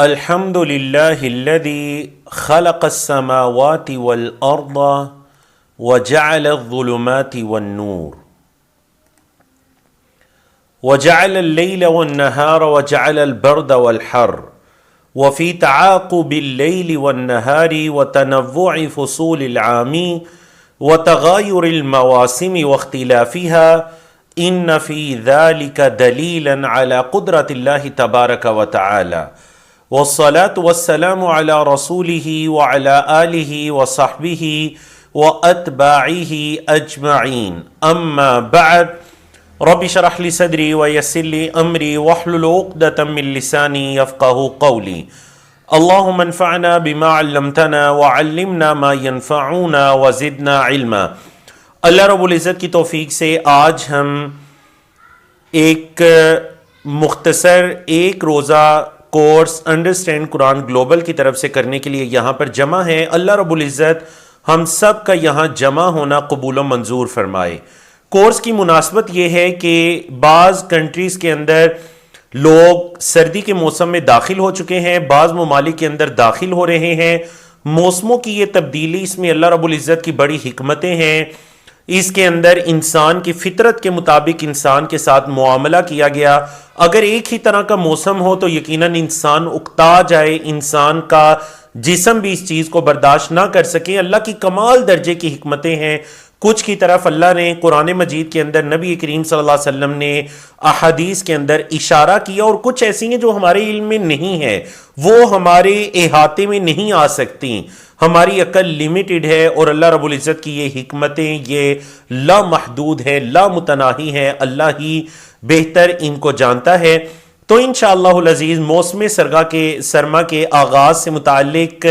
الحمد لله الذي خلق السماوات والأرض وجعل الظلمات والنور وجعل الليل والنهار وجعل البرد والحر وفي تعاقب الليل والنهار وتنوع فصول العام وتغاير المواسم واختلافها إن في ذلك دليلا على قدرة الله تبارك وتعالى والصلاة والسلام على رسوله وعلى آله وصحبه وأتباعه أجمعين أما بعد رب اشرح لي صدري ويسر لي أمري واحلل عقدة من لساني يفقهوا قولي اللهم انفعنا بما علمتنا وعلمنا ما ينفعنا وزدنا علما۔ اللہ رب العزت کی توفیق سے آج ہم ایک مختصر ایک روزہ کورس انڈرسٹینڈ قرآن گلوبل کی طرف سے کرنے کے لیے یہاں پر جمع ہیں۔ اللہ رب العزت ہم سب کا یہاں جمع ہونا قبول و منظور فرمائے۔ کورس کی مناسبت یہ ہے کہ بعض کنٹریز کے اندر لوگ سردی کے موسم میں داخل ہو چکے ہیں، بعض ممالک کے اندر داخل ہو رہے ہیں۔ موسموں کی یہ تبدیلی، اس میں اللہ رب العزت کی بڑی حکمتیں ہیں۔ اس کے اندر انسان کی فطرت کے مطابق انسان کے ساتھ معاملہ کیا گیا۔ اگر ایک ہی طرح کا موسم ہو تو یقیناً انسان اکتا جائے، انسان کا جسم بھی اس چیز کو برداشت نہ کر سکے۔ اللہ کی کمال درجے کی حکمتیں ہیں۔ کچھ کی طرف اللہ نے قرآن مجید کے اندر نبی کریم صلی اللہ علیہ وسلم نے احادیث کے اندر اشارہ کیا، اور کچھ ایسی ہیں جو ہمارے علم میں نہیں ہے، وہ ہمارے احاطے میں نہیں آ سکتی۔ ہماری عقل لمیٹڈ ہے، اور اللہ رب العزت کی یہ حکمتیں یہ لامحدود ہے، لامتناہی ہے۔ اللہ ہی بہتر ان کو جانتا ہے۔ تو انشاءاللہ العزیز موسم سرما کے آغاز سے متعلق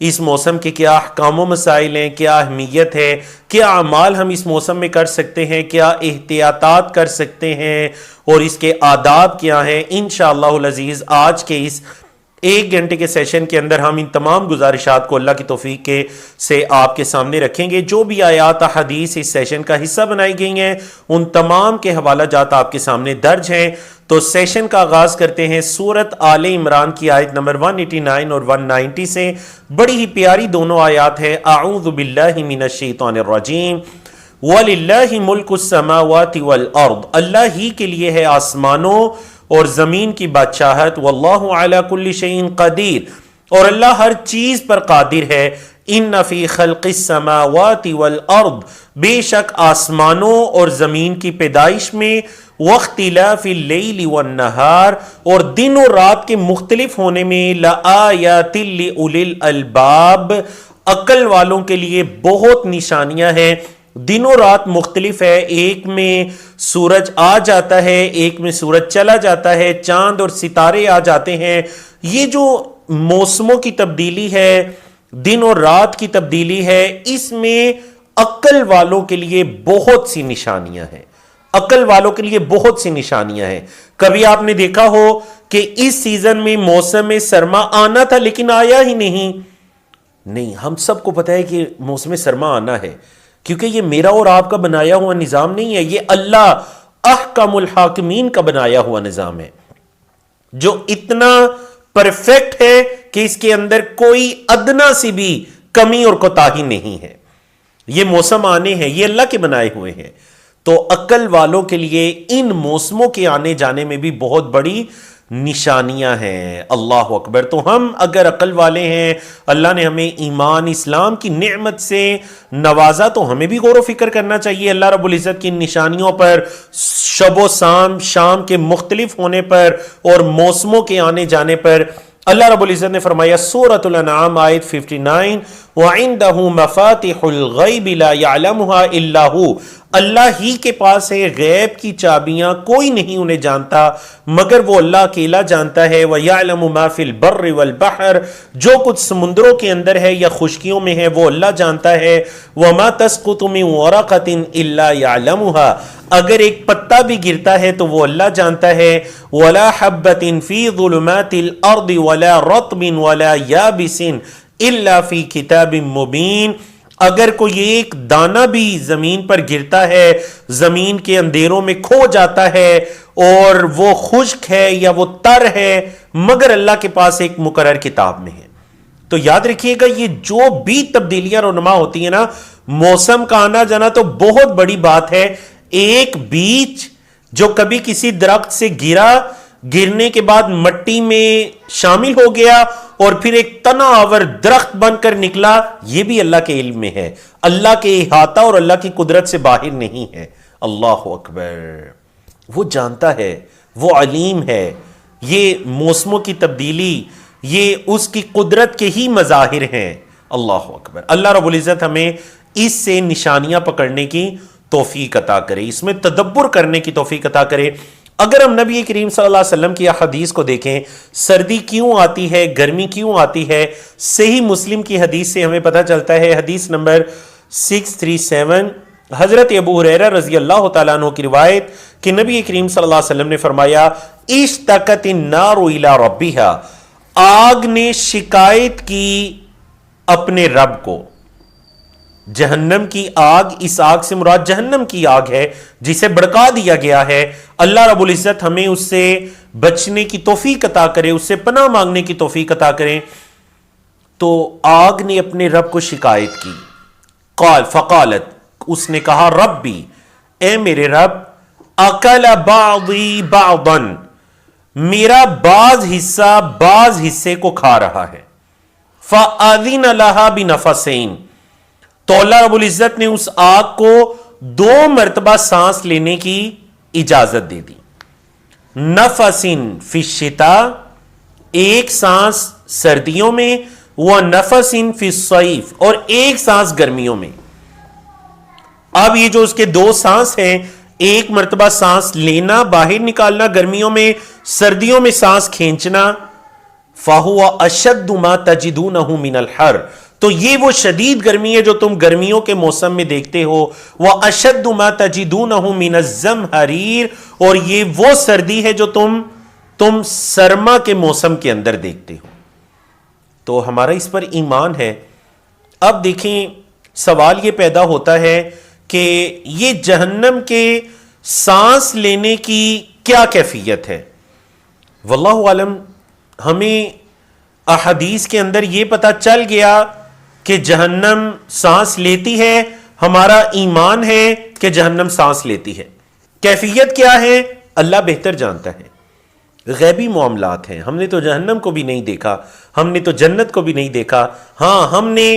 اس موسم کے کیا احکام و مسائل ہیں، کیا اہمیت ہے، کیا اعمال ہم اس موسم میں کر سکتے ہیں، کیا احتیاطات کر سکتے ہیں، اور اس کے آداب کیا ہیں، انشاءاللہ العزیز آج کے اس 1 گھنٹے کے سیشن کے اندر ہم ان تمام گزارشات کو اللہ کی توفیق سے آپ کے سامنے رکھیں گے۔ جو بھی آیات حدیث اس سیشن کا حصہ بنائی گئی ہیں ان تمام کے حوالہ جات آپ کے سامنے درج ہیں۔ تو سیشن کا آغاز کرتے ہیں سورت آل عمران کی آیت نمبر 189 اور 190 سے۔ بڑی ہی پیاری دونوں آیات ہیں۔ اعوذ باللہ من الشیطان الرجیم وَلِلَّهِ مُلْكُ السَّمَاوَاتِ وَالْأَرْضِ، اللہ ہی کے لیے ہے آسمانوں اور زمین کی بادشاہت۔ واللہ علی کل شیء قدیر، اور اللہ ہر چیز پر قادر ہے۔ ان فی خلق السماوات والارض، بے شک آسمانوں اور زمین کی پیدائش میں، واختلاف اللیل والنہار، اور دن اور رات کے مختلف ہونے میں، لآیات لأولی الالباب، عقل والوں کے لیے بہت نشانیاں ہیں۔ دن و رات مختلف ہے، ایک میں سورج آ جاتا ہے، ایک میں سورج چلا جاتا ہے، چاند اور ستارے آ جاتے ہیں۔ یہ جو موسموں کی تبدیلی ہے، دن اور رات کی تبدیلی ہے، اس میں عقل والوں کے لیے بہت سی نشانیاں ہیں، عقل والوں کے لیے بہت سی نشانیاں ہیں۔ کبھی آپ نے دیکھا ہو کہ اس سیزن میں موسم سرما آنا تھا لیکن آیا ہی نہیں، ہم سب کو پتہ ہے کہ موسم سرما آنا ہے، کیونکہ یہ میرا اور آپ کا بنایا ہوا نظام نہیں ہے، یہ اللہ احکم الحاکمین کا بنایا ہوا نظام ہے، جو اتنا پرفیکٹ ہے کہ اس کے اندر کوئی ادنا سی بھی کمی اور کوتاہی نہیں ہے۔ یہ موسم آنے ہیں، یہ اللہ کے بنائے ہوئے ہیں، تو عقل والوں کے لیے ان موسموں کے آنے جانے میں بھی بہت بڑی نشانیاں ہیں۔ اللہ اکبر۔ تو ہم اگر عقل والے ہیں، اللہ نے ہمیں ایمان اسلام کی نعمت سے نوازا، تو ہمیں بھی غور و فکر کرنا چاہیے اللہ رب العزت کی نشانیوں پر، شب و شام کے مختلف ہونے پر اور موسموں کے آنے جانے پر۔ اللہ رب العزت نے فرمایا سورۃ الانعام آیت 59 وَعِندَهُ مَفَاتِحُ الْغَيْبِ لَا يَعْلَمُهَا إِلَّا هُوَ، اللہ ہی کے پاس ہے غیب کی چابیاں، کوئی نہیں انہیں جانتا مگر وہ اللہ اکیلا جانتا ہے۔ وَيَعْلَمُ مَا فِي الْبَرِّ وَالْبَحْرِ، جو کچھ سمندروں کے اندر ہے یا خشکیوں میں ہے وہ اللہ جانتا ہے۔ وَمَا تَسْقُطُ مِنْ وَرَقَةٍ إِلَّا يَعْلَمُهَا، اگر ایک پتا بھی گرتا ہے تو وہ اللہ جانتا ہے۔ وَلَا حَبَّةٍ فِي ظُلُمَاتِ الْأَرْضِ وَلَا رَطْبٍ وَلَا يَابِسٍ إِلَّا فِي كِتَابٍ مُبِينٍ، اگر کوئی ایک دانہ بھی زمین پر گرتا ہے، زمین کے اندھیروں میں کھو جاتا ہے اور وہ خشک ہے یا وہ تر ہے، مگر اللہ کے پاس ایک مقرر کتاب میں ہے۔ تو یاد رکھیے گا یہ جو بھی تبدیلیاں رونما ہوتی ہیں نا، موسم کا آنا جانا تو بہت بڑی بات ہے۔ ایک بیج جو کبھی کسی درخت سے گرنے کے بعد مٹی میں شامل ہو گیا اور پھر ایک تنا آور درخت بن کر نکلا، یہ بھی اللہ کے علم میں ہے، اللہ کے احاطہ اور اللہ کی قدرت سے باہر نہیں ہے۔ اللہ اکبر، وہ جانتا ہے، وہ علیم ہے۔ یہ موسموں کی تبدیلی یہ اس کی قدرت کے ہی مظاہر ہیں۔ اللہ اکبر، اللہ رب العزت ہمیں اس سے نشانیاں پکڑنے کی توفیق عطا کرے، اس میں تدبر کرنے کی توفیق عطا کرے۔ اگر ہم نبی کریم صلی اللہ علیہ وسلم کی حدیث کو دیکھیں، سردی کیوں آتی ہے، گرمی کیوں آتی ہے، صحیح مسلم کی حدیث سے ہمیں پتہ چلتا ہے۔ حدیث نمبر 637، حضرت ابو ہریرہ رضی اللہ تعالیٰ عنہ کی روایت کہ نبی کریم صلی اللہ علیہ وسلم نے فرمایا، اشتکت النار الی ربھا، آگ نے شکایت کی اپنے رب کو۔ جہنم کی آگ، اس آگ سے مراد جہنم کی آگ ہے جسے بھڑکا دیا گیا ہے۔ اللہ رب العزت ہمیں اس سے بچنے کی توفیق عطا کرے، اس سے پناہ مانگنے کی توفیق عطا کرے۔ تو آگ نے اپنے رب کو شکایت کی، فقالت، اس نے کہا، ربی، اے میرے رب، اکل بعضی بعضا، میرا بعض حصہ بعض حصے کو کھا رہا ہے۔ فَأَذِنَ لَهَا بِنَفَسَيْن، تو اللہ رب العزت نے اس آگ کو 2 مرتبہ سانس لینے کی اجازت دے دی۔ نفسن فی الشتاء، ایک سانس سردیوں میں، وَنَفَسٍ فی الصَّيْفِ، اور ایک سانس گرمیوں میں۔ اب یہ جو اس کے 2 سانس ہیں، ایک مرتبہ سانس لینا، باہر نکالنا گرمیوں میں، سردیوں میں سانس کھینچنا، فَهُوَ أَشَدُّ مَا تَجِدُونَهُ مِنَ الْحَرِّ، تو یہ وہ شدید گرمی ہے جو تم گرمیوں کے موسم میں دیکھتے ہو۔ وَأَشَدُّ مَا تَجِدُونَهُ مِنَ الزَّمْهَرِيرِ، اور یہ وہ سردی ہے جو تم سرما کے موسم کے اندر دیکھتے ہو۔ تو ہمارا اس پر ایمان ہے۔ اب دیکھیں، سوال یہ پیدا ہوتا ہے کہ یہ جہنم کے سانس لینے کی کیا کیفیت ہے؟ واللہ عالم، ہمیں احادیث کے اندر یہ پتہ چل گیا کہ جہنم سانس لیتی ہے، ہمارا ایمان ہے کہ جہنم سانس لیتی ہے۔ کیفیت کیا ہے اللہ بہتر جانتا ہے، غیبی معاملات ہیں۔ ہم نے تو جہنم کو بھی نہیں دیکھا، ہم نے تو جنت کو بھی نہیں دیکھا۔ ہاں، ہم نے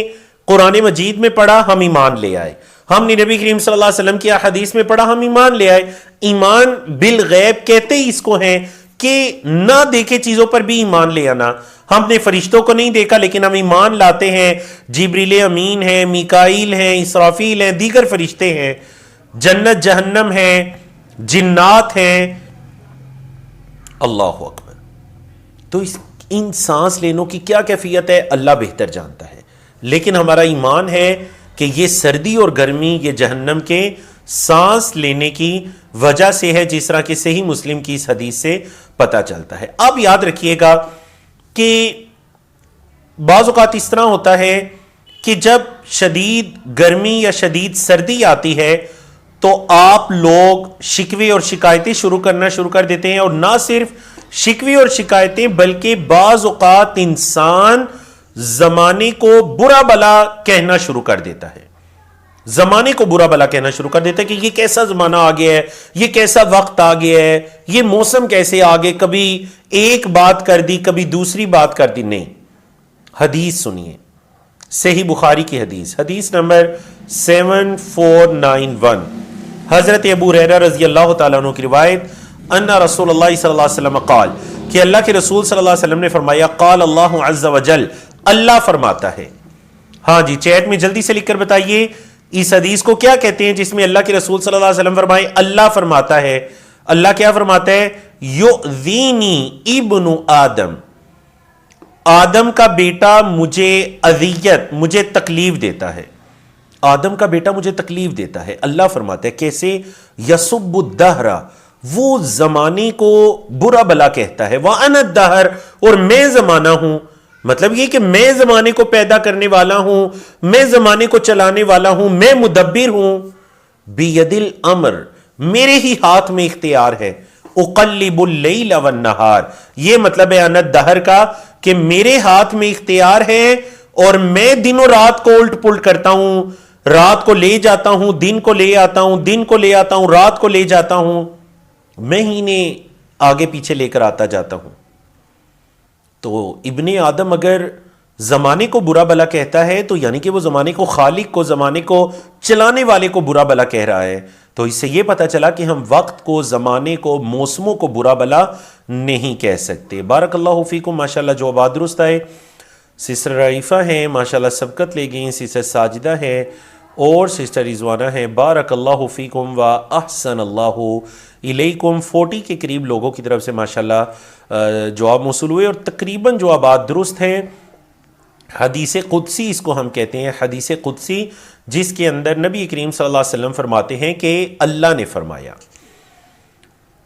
قرآن مجید میں پڑھا، ہم ایمان لے آئے۔ ہم نے نبی کریم صلی اللہ علیہ وسلم کی حدیث میں پڑھا، ہم ایمان لے آئے۔ ایمان بالغیب کہتے ہی اس کو ہیں کہ نہ دیکھے چیزوں پر بھی ایمان لے آنا۔ ہم نے فرشتوں کو نہیں دیکھا لیکن ہم ایمان لاتے ہیں، جبریل امین ہیں، میکائیل ہیں، اسرافیل ہیں، دیگر فرشتے ہیں، جنت جہنم ہیں، جنات ہیں۔ اللہ اکبر۔ تو ان سانس لینوں کی کیا کیفیت ہے اللہ بہتر جانتا ہے، لیکن ہمارا ایمان ہے کہ یہ سردی اور گرمی یہ جہنم کے سانس لینے کی وجہ سے ہے، جس طرح کہ صحیح مسلم کی اس حدیث سے پتہ چلتا ہے۔ اب یاد رکھیے گا کہ بعض اوقات اس طرح ہوتا ہے کہ جب شدید گرمی یا شدید سردی آتی ہے تو آپ لوگ شکوے اور شکایتیں شروع کر دیتے ہیں، اور نہ صرف شکوے اور شکایتیں بلکہ بعض اوقات انسان زمانے کو برا بلا کہنا شروع کر دیتا ہے۔ زمانے کو برا بلا کہنا شروع کر دیتا ہے کہ یہ کیسا زمانہ آ گیا ہے، یہ کیسا وقت آ گیا ہے، یہ موسم کیسے آگے، کبھی ایک بات کر دی کبھی دوسری بات کر دی۔ نہیں، حدیث سنیے، صحیح بخاری کی حدیث نمبر 7491، حضرت ابو ہریرہ رضی اللہ تعالیٰ عنہ کی روایت، ان رسول اللہ صلی اللہ علیہ وسلم قال، کہ اللہ کے رسول صلی اللہ علیہ وسلم نے فرمایا، قال اللہ عز وجل، اللہ فرماتا ہے۔ ہاں جی، چیٹ میں جلدی سے لکھ کر بتائیے اس حدیث کو کیا کہتے ہیں جس میں اللہ کے رسول صلی اللہ علیہ وسلم فرمائے اللہ فرماتا ہے۔ اللہ کیا فرماتا ہے؟ یؤذینی ابن آدم، آدم کا بیٹا مجھے اذیت، مجھے تکلیف دیتا ہے۔ آدم کا بیٹا مجھے تکلیف دیتا ہے۔ اللہ فرماتا ہے کیسے؟ یسب الدہر، وہ زمانے کو برا بلا کہتا ہے، وَأَنَا الدَّهْرُ، اور میں زمانہ ہوں۔ مطلب یہ کہ میں زمانے کو پیدا کرنے والا ہوں، میں زمانے کو چلانے والا ہوں، میں مدبر ہوں. بید الامر، میرے ہی ہاتھ میں اختیار ہے. اقلب اللیل والنہار، یہ مطلب ہے ان الدہر کا کہ میرے ہاتھ میں اختیار ہے اور میں دن و رات کو الٹ پلٹ کرتا ہوں. رات کو لے جاتا ہوں، دن کو لے آتا ہوں، دن کو لے آتا ہوں، رات کو لے جاتا ہوں. میں ہی انہیں آگے پیچھے لے کر آتا جاتا ہوں. تو ابن آدم اگر زمانے کو برا بلا کہتا ہے تو یعنی کہ وہ زمانے کو خالق کو، زمانے کو چلانے والے کو برا بلا کہہ رہا ہے. تو اس سے یہ پتہ چلا کہ ہم وقت کو، زمانے کو، موسموں کو برا بلا نہیں کہہ سکتے. بارک اللہ فیکم. ماشاءاللہ جوابات درست آئے. سسٹر رائفہ ہیں ماشاءاللہ سبقت لے گئیں، سسٹر ساجدہ ہے اور سسٹر رضوانہ ہیں. بارک اللہ فیکم و احسن اللہ الیکم. 40 کے قریب لوگوں کی طرف سے ماشاءاللہ جواب موصول ہوئے اور تقریباً جوابات درست ہیں. حدیث قدسی اس کو ہم کہتے ہیں، حدیث قدسی جس کے اندر نبی کریم صلی اللہ علیہ وسلم فرماتے ہیں کہ اللہ نے فرمایا.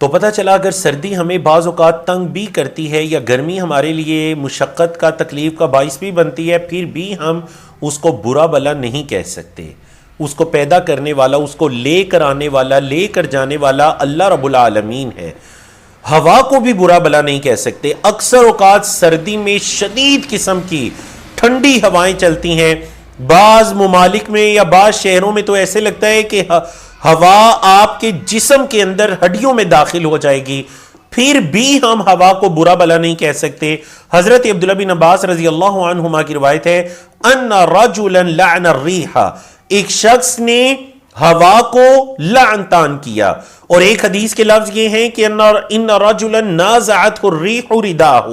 تو پتہ چلا اگر سردی ہمیں بعض اوقات تنگ بھی کرتی ہے یا گرمی ہمارے لیے مشقت کا، تکلیف کا باعث بھی بنتی ہے، پھر بھی ہم اس کو برا بلا نہیں کہہ سکتے. اس کو پیدا کرنے والا، اس کو لے کر آنے والا، لے کر جانے والا اللہ رب العالمین ہے. ہوا کو بھی برا بلا نہیں کہہ سکتے. اکثر اوقات سردی میں شدید قسم کی ٹھنڈی ہوائیں چلتی ہیں. بعض ممالک میں یا بعض شہروں میں تو ایسے لگتا ہے کہ ہوا آپ کے جسم کے اندر ہڈیوں میں داخل ہو جائے گی، پھر بھی ہم ہوا کو برا بلا نہیں کہہ سکتے. حضرت عبداللہ بن عباس رضی اللہ عنہما کی روایت ہے ان رجلا لعن الریح، ایک شخص نے ہوا کو لعن تان کیا. اور ایک حدیث کے لفظ یہ ہیں کہ ان رجلا نازعته الریح رداہ،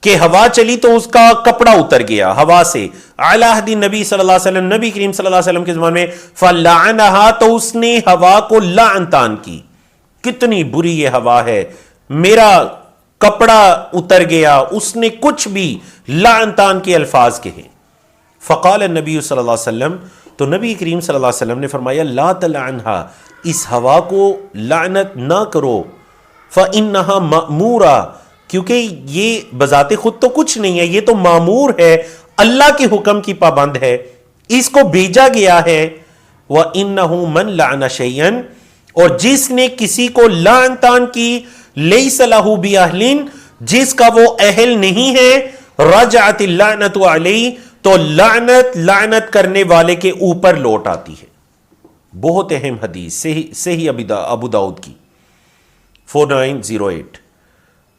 کہ ہوا چلی تو اس کا کپڑا اتر گیا ہوا سے. علی عہد نبی صلی اللہ علیہ وسلم، نبی کریم صلی اللہ علیہ وسلم کے زمانے میں. فلعنها، تو اس نے ہوا کو لعن تان کی. کتنی بری یہ ہوا ہے، میرا کپڑا اتر گیا. اس نے کچھ بھی لعن تان کے الفاظ کہے. فقال النبی صلی اللہ علیہ وسلم، تو نبی کریم صلی اللہ علیہ وسلم نے فرمایا لا تلعنها، اس ہوا کو لعنت نہ کرو. فإنها مأمورہ، کیونکہ یہ بذات خود تو کچھ نہیں ہے، یہ تو مامور ہے، اللہ کے حکم کی پابند ہے، اس کو بھیجا گیا ہے. وَإِنَّهُ مَنْ لَعْنَ شَيْئًا، اور جس نے کسی کو لعن تان کی، لَيْسَ لَهُ بِأَهْلٍ، جس کا وہ اہل نہیں ہے، رَجَعَتِ اللَّعْنَةُ عَلَيْهِ، تو لعنت کرنے والے کے اوپر لوٹ آتی ہے. بہت اہم حدیث صحیح ابو داؤد کی 4908.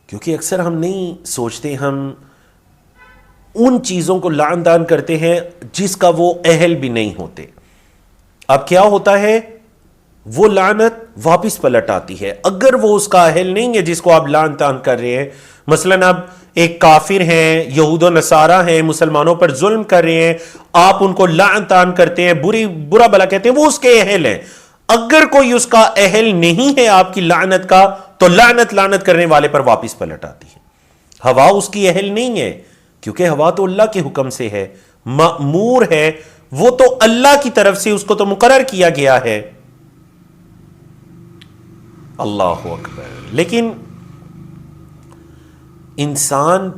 کیونکہ اکثر ہم نہیں سوچتے، ہم ان چیزوں کو لعن دان کرتے ہیں جس کا وہ اہل بھی نہیں ہوتے. اب کیا ہوتا ہے، وہ لعنت واپس پلٹ آتی ہے اگر وہ اس کا اہل نہیں ہے جس کو آپ لعن تان کر رہے ہیں. مثلاً اب ایک کافر ہیں، یہود و نصارہ ہیں، مسلمانوں پر ظلم کر رہے ہیں، آپ ان کو لعن تان کرتے ہیں، برا بلا کہتے ہیں، وہ اس کے اہل ہیں. اگر کوئی اس کا اہل نہیں ہے آپ کی لعنت کا، تو لعنت کرنے والے پر واپس پلٹ آتی ہے. ہوا اس کی اہل نہیں ہے، کیونکہ ہوا تو اللہ کے حکم سے ہے، مأمور ہے، وہ تو اللہ کی طرف سے اس کو تو مقرر کیا گیا ہے. اللہ اکبر. لیکن انسان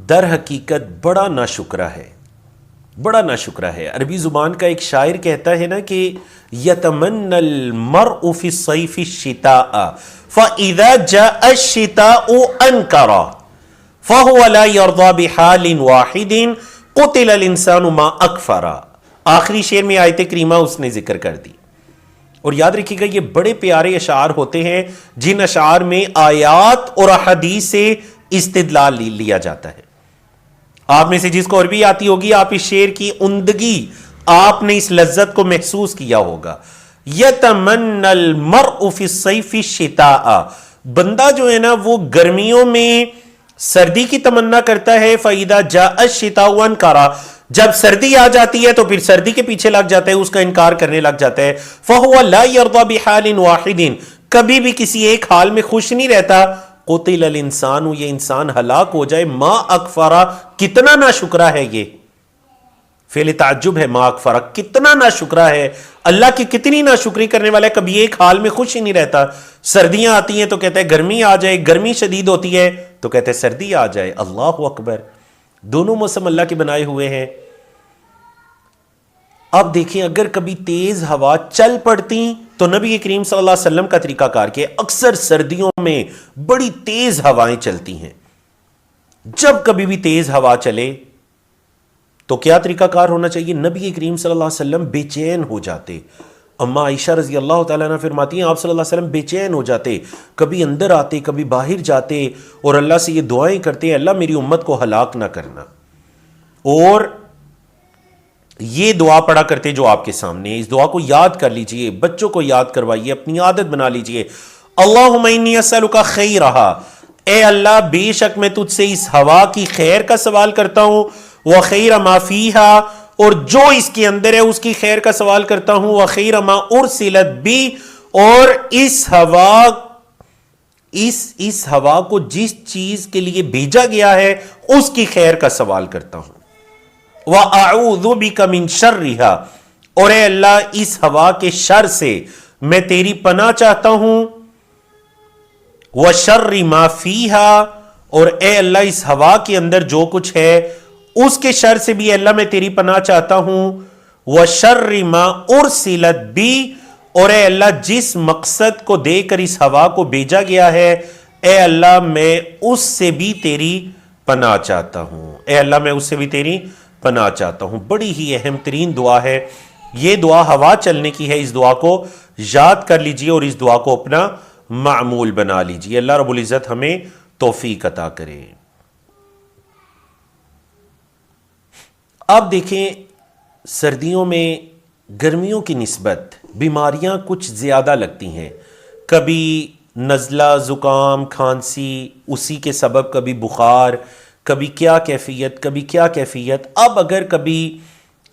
در حقیقت بڑا ناشکرا ہے، بڑا ناشکرا ہے. عربی زبان کا ایک شاعر کہتا ہے نا کہ یتمنى المرء في الصيف الشتاء فاذا جاء الشتاء انكر فهو لا يرضى بحال واحد قتل الانسان ما اکفر. آخری شعر میں آیت کریمہ اس نے ذکر کر دی. اور یاد رکھیے گا یہ بڑے پیارے اشعار ہوتے ہیں جن اشعار میں آیات اور احادیث سے استدلال لیا جاتا ہے. آپ میں سے جس کو عربی آتی ہوگی، آپ اس شعر کی عمدگی، آپ نے اس لذت کو محسوس کیا ہوگا. یتمنى المرء فی الصیف الشتاء، بندہ جو ہے نا وہ گرمیوں میں سردی کی تمنا کرتا ہے. فاذا جاء الشتاء انکر، جب سردی آ جاتی ہے تو پھر سردی کے پیچھے لگ جاتا ہے، اس کا انکار کرنے لگ جاتا ہے. فهو لا يرضى بحال واحد، کبھی بھی کسی ایک حال میں خوش نہیں رہتا. قتل الانسان، یہ انسان ہلاک ہو جائے. ما اکفرا، کتنا ناشکرا ہے. یہ فعل تعجب ہے. ما اکفرا، کتنا ناشکرا ہے. اللہ کی کتنی ناشکری کرنے والا ہے، کبھی ایک حال میں خوش ہی نہیں رہتا. سردیاں آتی ہیں تو کہتا ہے گرمی آ جائے، گرمی شدید ہوتی ہے تو کہتے ہیں سردی آ جائے. اللہ اکبر. دونوں موسم اللہ کے بنائے ہوئے ہیں۔ اب دیکھیں اگر کبھی تیز ہوا چل پڑتی تو نبی کریم صلی اللہ علیہ وسلم کا طریقہ کار کے اکثر سردیوں میں بڑی تیز ہوائیں چلتی ہیں، جب کبھی بھی تیز ہوا چلے تو کیا طریقہ کار ہونا چاہیے؟ نبی کریم صلی اللہ علیہ وسلم بے چین ہو جاتے۔ اما عائشہ رضی اللہ تعالیٰ عنہ فرماتی ہیں آپ صلی اللہ علیہ وسلم بے چین ہو جاتے، کبھی اندر آتے کبھی باہر جاتے اور اللہ سے یہ دعائیں کرتے ہیں اللہ میری امت کو ہلاک نہ کرنا، اور یہ دعا پڑھا کرتے جو آپ کے سامنے ہے۔ اس دعا کو یاد کر لیجئے، بچوں کو یاد کروائیے، اپنی عادت بنا لیجئے۔ اللہم انی اسألک خیرہا، اے اللہ بے شک میں تجھ سے اس ہوا کی خیر کا سوال کرتا ہوں، وخیر ما فیہا، اور جو اس کے اندر ہے اس کی خیر کا سوال کرتا ہوں، وخیر ما ارسلت بی، اور اس ہوا کو جس چیز کے لیے بھیجا گیا ہے اس کی خیر کا سوال کرتا ہوں، وَأَعُوذُ بِكَ مِن شَرِّهَا، اور اے اللہ اس ہوا کے شر سے میں تیری پناہ چاہتا ہوں، وَشَرِّ مَا فِيهَا، اور اے اللہ اس ہوا کے اندر جو کچھ ہے اس کے شر سے بھی اللہ میں تیری پناہ چاہتا ہوں، وَشَرِّ مَا أُرْسِلَتْ بِي، اور اے اللہ جس مقصد کو دے کر اس ہوا کو بھیجا گیا ہے اے اللہ میں اس سے بھی تیری پناہ چاہتا ہوں، اے اللہ میں اس سے بھی تیری پناہ چاہتا ہوں۔ بڑی ہی اہم ترین دعا ہے یہ دعا، ہوا چلنے کی ہے، اس دعا کو یاد کر لیجئے اور اس دعا کو اپنا معمول بنا لیجئے۔ اللہ رب العزت ہمیں توفیق عطا کرے۔ اب دیکھیں سردیوں میں گرمیوں کی نسبت بیماریاں کچھ زیادہ لگتی ہیں، کبھی نزلہ زکام کھانسی اسی کے سبب، کبھی بخار، کبھی کیا کیفیت کبھی کیا کیفیت۔ اب اگر کبھی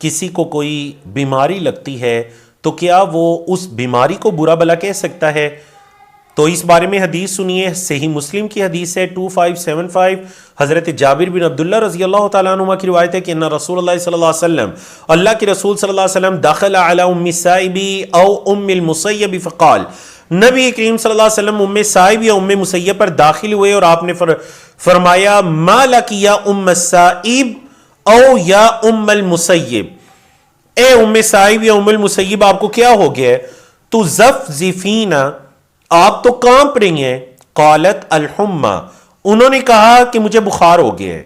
کسی کو کوئی بیماری لگتی ہے تو کیا وہ اس بیماری کو برا بلا کہہ سکتا ہے؟ تو اس بارے میں حدیث سنیے، صحیح مسلم کی حدیث ہے 2575، حضرت جابر بن عبداللہ رضی اللہ تعالیٰ عنہ کی روایت ہے کہ ان رسول اللہ صلی اللہ علیہ وسلم، اللہ کے رسول صلی اللہ علیہ وسلم دخل علی ام سائب او ام المسیب فقال، نبی کریم صلی اللہ علیہ وسلم ام سائب یا ام مسیب پر داخل ہوئے اور آپ نے فرمایا ما لک یا ام السائب او یا ام المسیب، اے ام سائب یا ام المسیب آپ کو کیا ہو گیا ہے؟ تو زفزفین، آپ تو کانپ رہی ہیں، قالت الحمى، انہوں نے کہا کہ مجھے بخار ہو گیا ہے،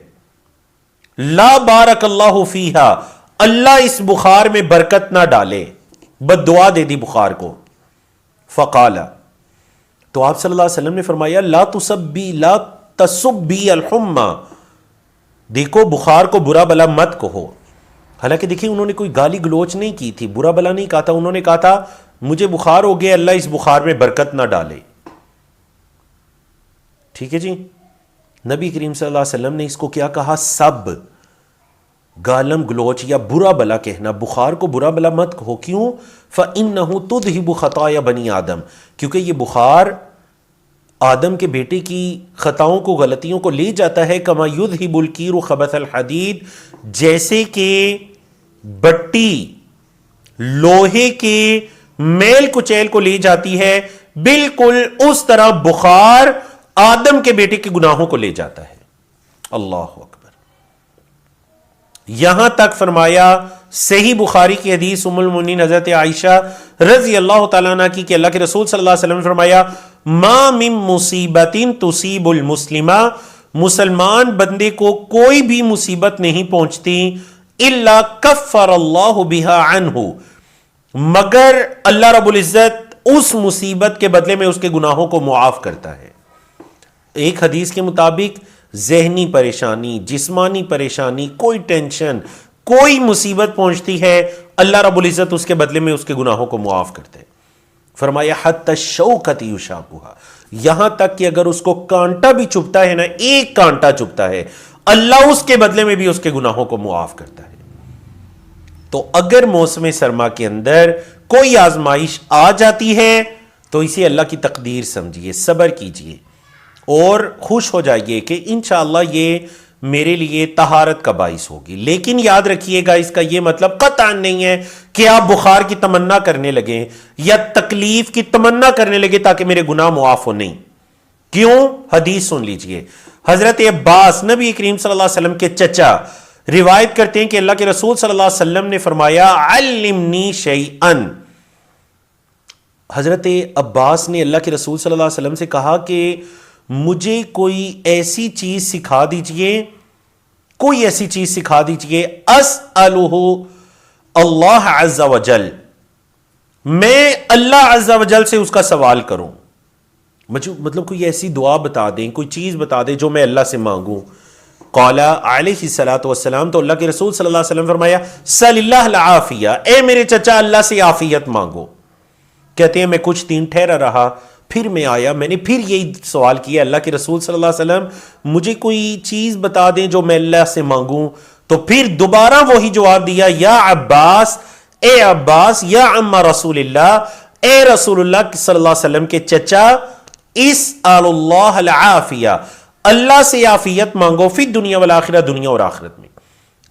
لا بارک اللہ فیہا، اللہ اس بخار میں برکت نہ ڈالے، بد دعا دے دی بخار کو۔ فقال، تو آپ صلی اللہ علیہ وسلم نے فرمایا لا تسبی الحمى، دیکھو بخار کو برا بلا مت کہو۔ حالانکہ دیکھیں انہوں نے کوئی گالی گلوچ نہیں کی تھی، برا بلا نہیں کہا تھا، انہوں نے کہا تھا مجھے بخار ہو گیا، اللہ اس بخار میں برکت نہ ڈالے۔ ٹھیک ہے جی، نبی کریم صلی اللہ علیہ وسلم نے اس کو کیا کہا؟ سب، گالم گلوچ یا برا بلا کہنا، بخار کو برا بلا مت کہو۔ کیوں؟ فَإِنَّهُ تُذْهِبُ خَطَايَا بَنِي آدم، کیونکہ یہ بخار آدم کے بیٹے کی خطاؤں کو، غلطیوں کو لے جاتا ہے، کما یذہب الکیر خبث الحدید، جیسے کہ بٹی لوہے کے میل کچیل کو لے جاتی ہے، بالکل اس طرح بخار آدم کے بیٹے کے گناہوں کو لے جاتا ہے۔ اللہ اکبر۔ یہاں تک فرمایا صحیح بخاری کی حدیث ام المؤمنین حضرت عائشہ رضی اللہ تعالیٰ عنہ کی کہ اللہ کے رسول صلی اللہ علیہ وسلم نے فرمایا ما من مصیبت تصیب المسلمہ، مسلمان بندے کو کوئی بھی مصیبت نہیں پہنچتی الا کفر اللہ بہا عنہ، مگر اللہ رب العزت اس مصیبت کے بدلے میں اس کے گناہوں کو معاف کرتا ہے۔ ایک حدیث کے مطابق ذہنی پریشانی، جسمانی پریشانی، کوئی ٹینشن، کوئی مصیبت پہنچتی ہے اللہ رب العزت اس کے بدلے میں اس کے گناہوں کو معاف کرتے ہیں۔ فرمایا حتی الشوکۃ یشاقھا، یہاں تک کہ اگر اس کو کانٹا بھی چبھتا ہے نا، ایک کانٹا چبھتا ہے، اللہ اس کے بدلے میں بھی اس کے گناہوں کو معاف کرتا ہے۔ تو اگر موسم سرما کے اندر کوئی آزمائش آ جاتی ہے تو اسے اللہ کی تقدیر سمجھیے، صبر کیجئے اور خوش ہو جائیے کہ انشاءاللہ یہ میرے لیے طہارت کا باعث ہوگی۔ لیکن یاد رکھیے گا اس کا یہ مطلب قطعا نہیں ہے کہ آپ بخار کی تمنا کرنے لگیں یا تکلیف کی تمنا کرنے لگے تاکہ میرے گناہ معاف ہو، نہیں، کیوں؟ حدیث سن لیجئے. حضرت عباس نبی کریم صلی اللہ علیہ وسلم کے چچا روایت کرتے ہیں کہ اللہ کے رسول صلی اللہ علیہ وسلم نے فرمایا علمنی شیئن. حضرت عباس نے اللہ کے رسول صلی اللہ علیہ وسلم سے کہا کہ مجھے کوئی ایسی چیز سکھا دیجئے، کوئی ایسی چیز سکھا دیجئے اسألہ اللہ عز وجل، میں اللہ عز وجل سے اس کا سوال کروں. مطلب کوئی ایسی دعا بتا دیں، کوئی چیز بتا دیں جو میں اللہ سے مانگوں. قال علیہ الصلوۃ والسلام، تو اللہ کے رسول صلی اللہ علیہ وسلم فرمایا سل اللہ العافیہ، اے میرے چچا اللہ سے عافیت مانگو. کہتے ہیں میں کچھ دن ٹھہرا رہا، پھر میں آیا، میں نے پھر یہی سوال کیا اللہ کے رسول صلی اللہ علیہ وسلم مجھے کوئی چیز بتا دیں جو میں اللہ سے مانگوں. تو پھر دوبارہ وہی جواب دیا یا عباس، اے عباس، یا عم رسول اللہ، اے رسول اللہ صلی اللہ علیہ وسلم کے چچا، اسأل اللہ العافیہ، اللہ سے عافیت مانگو، فی دنیا والآخرہ، دنیا اور آخرت میں.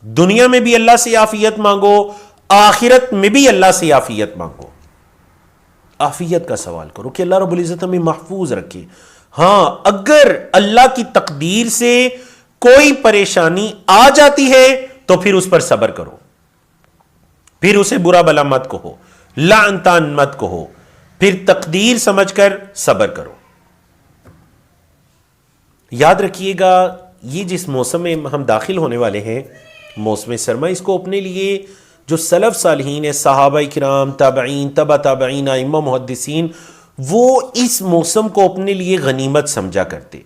دنیا میں بھی اللہ سے عافیت مانگو، آخرت میں بھی اللہ سے عافیت مانگو. عافیت کا سوال کرو کہ اللہ رب العزت ہمیں محفوظ رکھے. ہاں اگر اللہ کی تقدیر سے کوئی پریشانی آ جاتی ہے تو پھر اس پر صبر کرو، پھر اسے برا بلا مت کہو، لعن طعن مت کہو، پھر تقدیر سمجھ کر صبر کرو. یاد رکھیے گا یہ جس موسم میں ہم داخل ہونے والے ہیں، موسم سرما، اس کو اپنے لیے جو سلف صالحین ہیں، صحابہ کرام، تابعین، تبع تابعین، ائمہ محدثین، وہ اس موسم کو اپنے لیے غنیمت سمجھا کرتے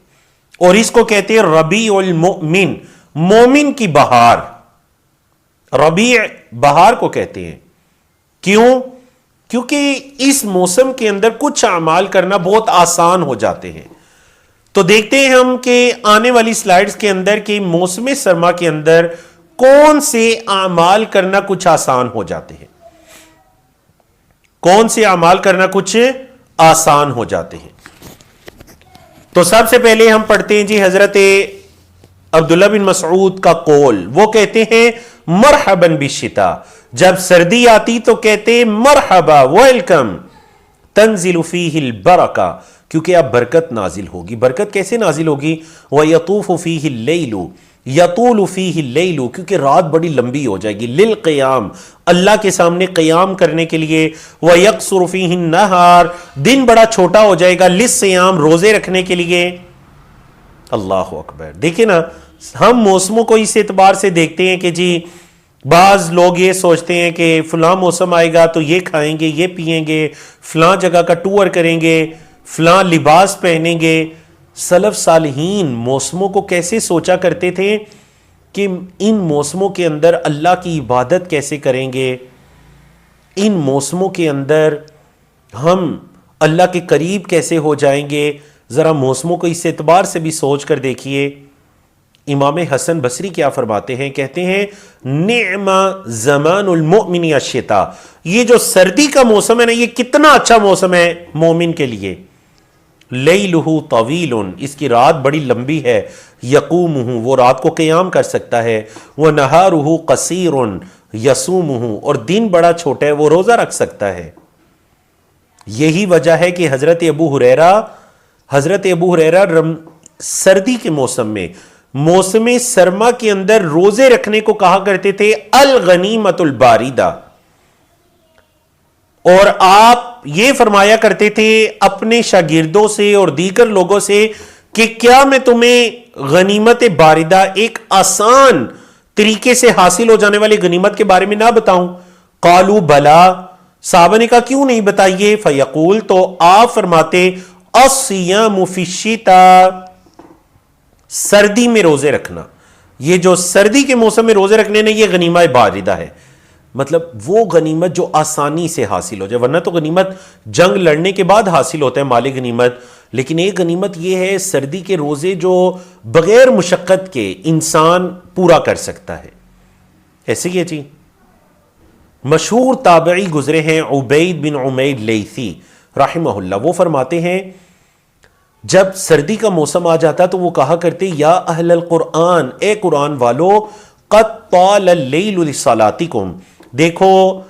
اور اس کو کہتے ہیں ربیع المؤمن، مومن کی بہار. ربیع بہار کو کہتے ہیں. کیوں؟ کیونکہ اس موسم کے اندر کچھ اعمال کرنا بہت آسان ہو جاتے ہیں. تو دیکھتے ہیں ہم کہ آنے والی سلائیڈز کے اندر کہ موسم سرما کے اندر کون سے اعمال کرنا کچھ آسان ہو جاتے ہیں، کون سے اعمال کرنا کچھ آسان ہو جاتے ہیں. تو سب سے پہلے ہم پڑھتے ہیں جی حضرت عبداللہ بن مسعود کا قول. وہ کہتے ہیں مرحبا بالشتاء، جب سردی آتی تو کہتے مرحبا، ویلکم، تنزل فیہ البرکہ، کیونکہ اب برکت نازل ہوگی. برکت کیسے نازل ہوگی؟ وَيَطُوفُ فِيهِ اللَّيْلُ يَطُولُ فِيهِ اللَّيْلُ، کیونکہ رات بڑی لمبی ہو جائے گی. للقیام، اللہ کے سامنے قیام کرنے کے لیے. وَيَقْصُرُ فِيهِ النَّهَارُ، دن بڑا چھوٹا ہو جائے گا. للصیام، روزے رکھنے کے لیے. اللہ اکبر. دیکھیں نا ہم موسموں کو اس اعتبار سے دیکھتے ہیں کہ جی بعض لوگ یہ سوچتے ہیں کہ فلاں موسم آئے گا تو یہ کھائیں گے، یہ پئیں گے، فلاں جگہ کا ٹور کریں گے، فلاں لباس پہنیں گے. سلف صالحین موسموں کو کیسے سوچا کرتے تھے کہ ان موسموں کے اندر اللہ کی عبادت کیسے کریں گے، ان موسموں کے اندر ہم اللہ کے قریب کیسے ہو جائیں گے. ذرا موسموں کو اس اعتبار سے بھی سوچ کر دیکھیے. امام حسن بصری کیا فرماتے ہیں؟ کہتے ہیں نعم زمان المؤمن الشتاء، یہ جو سردی کا موسم ہے نا، یہ کتنا اچھا موسم ہے مومن کے لیے. لیلہ طویل، اس کی رات بڑی لمبی ہے. یقومہ، وہ رات کو قیام کر سکتا ہے. ونہارہ قصیر یصومہ، اور دن بڑا چھوٹا ہے، وہ روزہ رکھ سکتا ہے. یہی وجہ ہے کہ حضرت ابو ہریرہ سردی کے موسم میں، موسم سرما کے اندر روزے رکھنے کو کہا کرتے تھے الغنیمت الباردہ. اور آپ یہ فرمایا کرتے تھے اپنے شاگردوں سے اور دیگر لوگوں سے کہ کیا میں تمہیں غنیمت باردہ، ایک آسان طریقے سے حاصل ہو جانے والی غنیمت کے بارے میں نہ بتاؤں؟ قالوا بلا، صحابہ نے کہا کیوں نہیں بتائیے. فیقول، تو آپ فرماتے الصیام فی الشتاء، سردی میں روزے رکھنا، یہ جو سردی کے موسم میں روزے رکھنے نے، یہ غنیمت باردہ ہے. مطلب وہ غنیمت جو آسانی سے حاصل ہو جائے، ورنہ تو غنیمت جنگ لڑنے کے بعد حاصل ہوتا ہے مال غنیمت، لیکن ایک غنیمت یہ ہے سردی کے روزے جو بغیر مشقت کے انسان پورا کر سکتا ہے. ایسے ہی ہے جی. مشہور تابعی گزرے ہیں عبید بن عمیر لیثی رحمہ اللہ، وہ فرماتے ہیں جب سردی کا موسم آ جاتا تو وہ کہا کرتے یا اہل القرآن، اے قرآن والو، قد طال اللیل لصلاتکم، دیکھو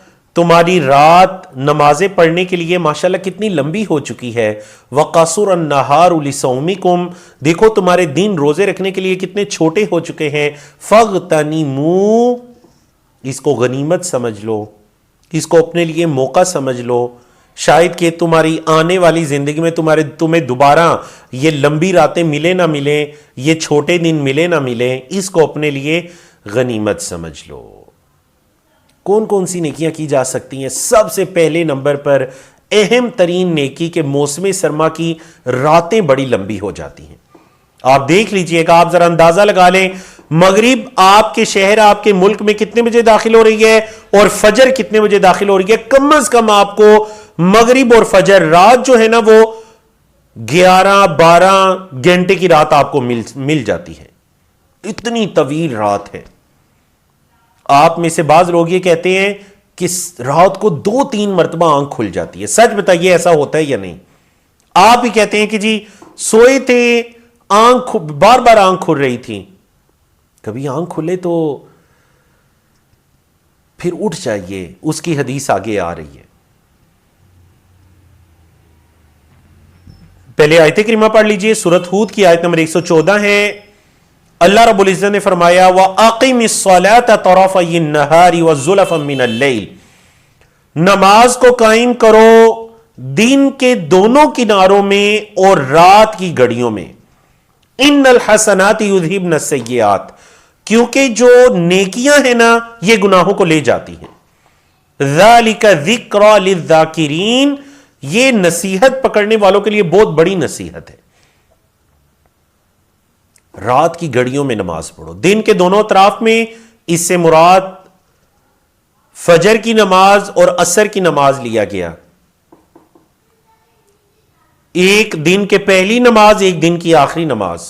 تمہاری رات نمازیں پڑھنے کے لیے ماشاءاللہ کتنی لمبی ہو چکی ہے. وَقَصُرَ النَّهَارُ لِصَوْمِكُمْ، دیکھو تمہارے دن روزے رکھنے کے لیے کتنے چھوٹے ہو چکے ہیں. فَاغْتَنِمُوا، اس کو غنیمت سمجھ لو، اس کو اپنے لیے موقع سمجھ لو. شاید کہ تمہاری آنے والی زندگی میں تمہیں دوبارہ یہ لمبی راتیں ملے نہ ملیں، یہ چھوٹے دن ملے نہ ملیں، اس کو اپنے لیے غنیمت سمجھ لو. کون کون سی نیکیاں کی جا سکتی ہیں؟ سب سے پہلے نمبر پر اہم ترین نیکی کہ موسم سرما کی راتیں بڑی لمبی ہو جاتی ہیں. آپ دیکھ لیجئے گا، آپ ذرا اندازہ لگا لیں مغرب آپ کے شہر، آپ کے ملک میں کتنے بجے داخل ہو رہی ہے اور فجر کتنے بجے داخل ہو رہی ہے. کم از کم آپ کو مغرب اور فجر رات جو ہے نا وہ 11-12 گھنٹے کی رات آپ کو مل جاتی ہے. اتنی طویل رات ہے. آپ میں سے بعض لوگ یہ کہتے ہیں کہ رات کو 2-3 مرتبہ آنکھ کھل جاتی ہے. سچ بتائیے ایسا ہوتا ہے یا نہیں؟ آپ ہی کہتے ہیں کہ جی سوئے تھے، بار بار آنکھ کھل رہی تھی. کبھی آنکھ کھلے تو پھر اٹھ جائیے، اس کی حدیث آگے آ رہی ہے. پہلے آیت کریمہ پڑھ لیجئے، سورۃ ہود کی آیت نمبر 114 ہے. اللہ رب العزت نے فرمایا وَأَقِمِ الصَّلَاةَ طَرَفَيِ النَّهَارِ وَزُلَفًا مِّنَ اللَّيْلِ، نماز کو قائم کرو دن کے دونوں کناروں میں اور رات کی گھڑیوں میں. ان الحسنات یذہبن السیئات، کیونکہ جو نیکیاں ہیں نا یہ گناہوں کو لے جاتی ہیں. ذالک ذکری للذاکرین، یہ نصیحت پکڑنے والوں کے لیے بہت بڑی نصیحت ہے. رات کی گھڑیوں میں نماز پڑھو، دن کے دونوں اطراف میں. اس سے مراد فجر کی نماز اور عصر کی نماز لیا گیا. ایک دن کے پہلی نماز، ایک دن کی آخری نماز.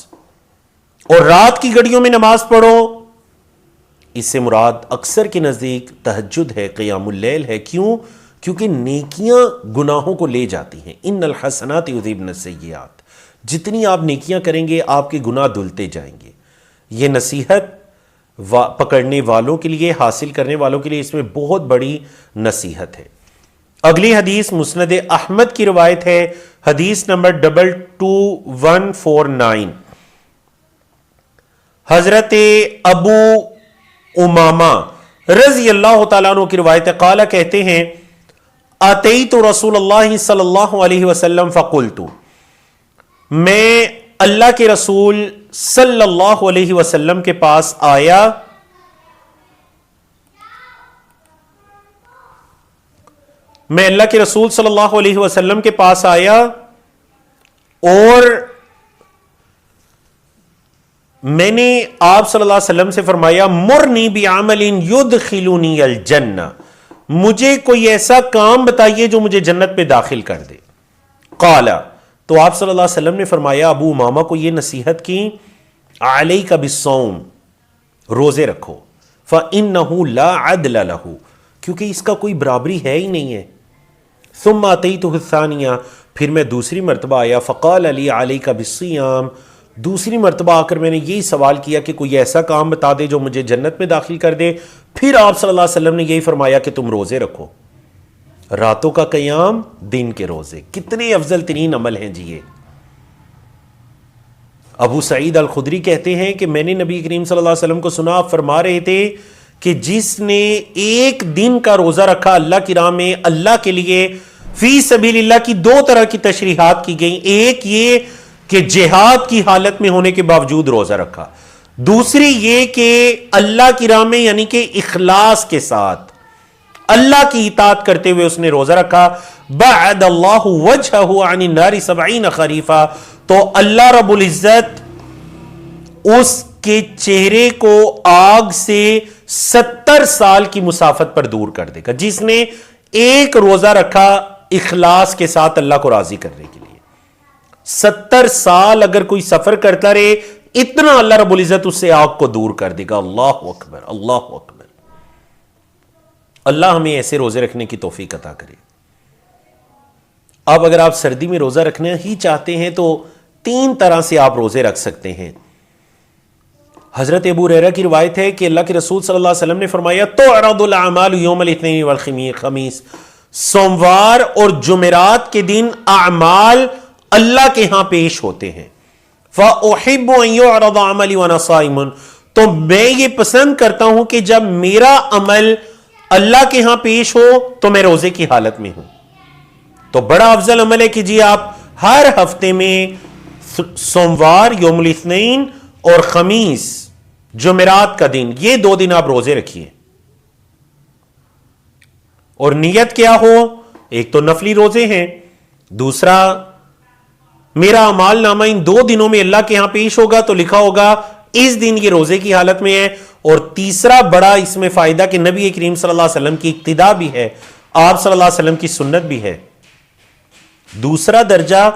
اور رات کی گھڑیوں میں نماز پڑھو، اس سے مراد اکثر کے نزدیک تہجد ہے، قیام اللیل ہے. کیوں؟ کیونکہ نیکیاں گناہوں کو لے جاتی ہیں. ان الحسنات یذہبن السیئات، جتنی آپ نیکیاں کریں گے آپ کے گناہ دھلتے جائیں گے. یہ نصیحت پکڑنے والوں کے لیے، حاصل کرنے والوں کے لیے اس میں بہت بڑی نصیحت ہے. اگلی حدیث مسند احمد کی روایت ہے، حدیث نمبر 22149. حضرت ابو امامہ رضی اللہ تعالیٰ عنہ کی روایت ہے، قال کہتے ہیں اتیت رسول اللہ صلی اللہ علیہ وسلم فقلت، میں اللہ کے رسول صلی اللہ علیہ وسلم کے پاس آیا، میں اللہ کے رسول صلی اللہ علیہ وسلم کے پاس آیا اور میں نے آپ صلی اللہ علیہ وسلم سے فرمایا مرنی بعمل یدخلنی الجنہ، مجھے کوئی ایسا کام بتائیے جو مجھے جنت میں داخل کر دے. قال، تو آپ صلی اللہ علیہ وسلم نے فرمایا، ابو امامہ کو یہ نصیحت کی، علیک بالصوم، روزے رکھو، فإنہ لا عدل لہ، کیونکہ اس کا کوئی برابری ہے ہی نہیں ہے. ثم اتیتہ الثانیہ، پھر میں دوسری مرتبہ آیا، فقال لی علیک بالصیام، دوسری مرتبہ آ کر میں نے یہی سوال کیا کہ کوئی ایسا کام بتا دے جو مجھے جنت میں داخل کر دے. پھر آپ صلی اللہ علیہ وسلم نے یہی فرمایا کہ تم روزے رکھو. راتوں کا قیام، دن کے روزے، کتنے افضل ترین عمل ہیں جی یہ. ابو سعید الخدری کہتے ہیں کہ میں نے نبی کریم صلی اللہ علیہ وسلم کو سنا، آپ فرما رہے تھے کہ جس نے ایک دن کا روزہ رکھا اللہ کی راہ میں، اللہ کے لیے فی سبیل اللہ کی 2 طرح کی تشریحات کی گئی. ایک یہ کہ جہاد کی حالت میں ہونے کے باوجود روزہ رکھا، دوسری یہ کہ اللہ کی راہ میں یعنی کہ اخلاص کے ساتھ اللہ کی اطاعت کرتے ہوئے اس نے روزہ رکھا. بعد اللہ وجہہ عن النار 70 خریفہ، تو اللہ رب العزت اس کے چہرے کو آگ سے 70 سال کی مسافت پر دور کر دے گا، جس نے ایک روزہ رکھا اخلاص کے ساتھ اللہ کو راضی کرنے کے لیے. 70 سال اگر کوئی سفر کرتا رہے، اتنا اللہ رب العزت اس سے آگ کو دور کر دے گا. اللہ اکبر، اللہ اکبر. اللہ ہمیں ایسے روزے رکھنے کی توفیق عطا کرے. اب اگر آپ سردی میں روزہ رکھنا ہی چاہتے ہیں تو 3 طرح سے آپ روزے رکھ سکتے ہیں. حضرت ابو ہریرہ کی روایت ہے کہ اللہ کے رسول صلی اللہ علیہ وسلم نے فرمایا تعرض الاعمال یوم الاثنین والخمیس، سوموار اور جمعرات کے دن اعمال اللہ کے ہاں پیش ہوتے ہیں. فاحب ان يعرض عملی وانا صائم، تو میں یہ پسند کرتا ہوں کہ جب میرا عمل اللہ کے ہاں پیش ہو تو میں روزے کی حالت میں ہوں. تو بڑا افضل عمل ہے کہ جی آپ ہر ہفتے میں سوموار یوم الاثنین اور خمیس جمعرات کا دن، یہ 2 دن آپ روزے رکھیے. اور نیت کیا ہو؟ ایک تو نفلی روزے ہیں، دوسرا میرا اعمال نامہ ان 2 دنوں میں اللہ کے ہاں پیش ہوگا تو لکھا ہوگا اس دن یہ روزے کی حالت میں ہے. اور تیسرا بڑا اس میں فائدہ کہ نبی کریم صلی اللہ علیہ وسلم کی اقتداء بھی ہے، آپ صلی اللہ علیہ وسلم کی سنت بھی ہے. دوسرا درجہ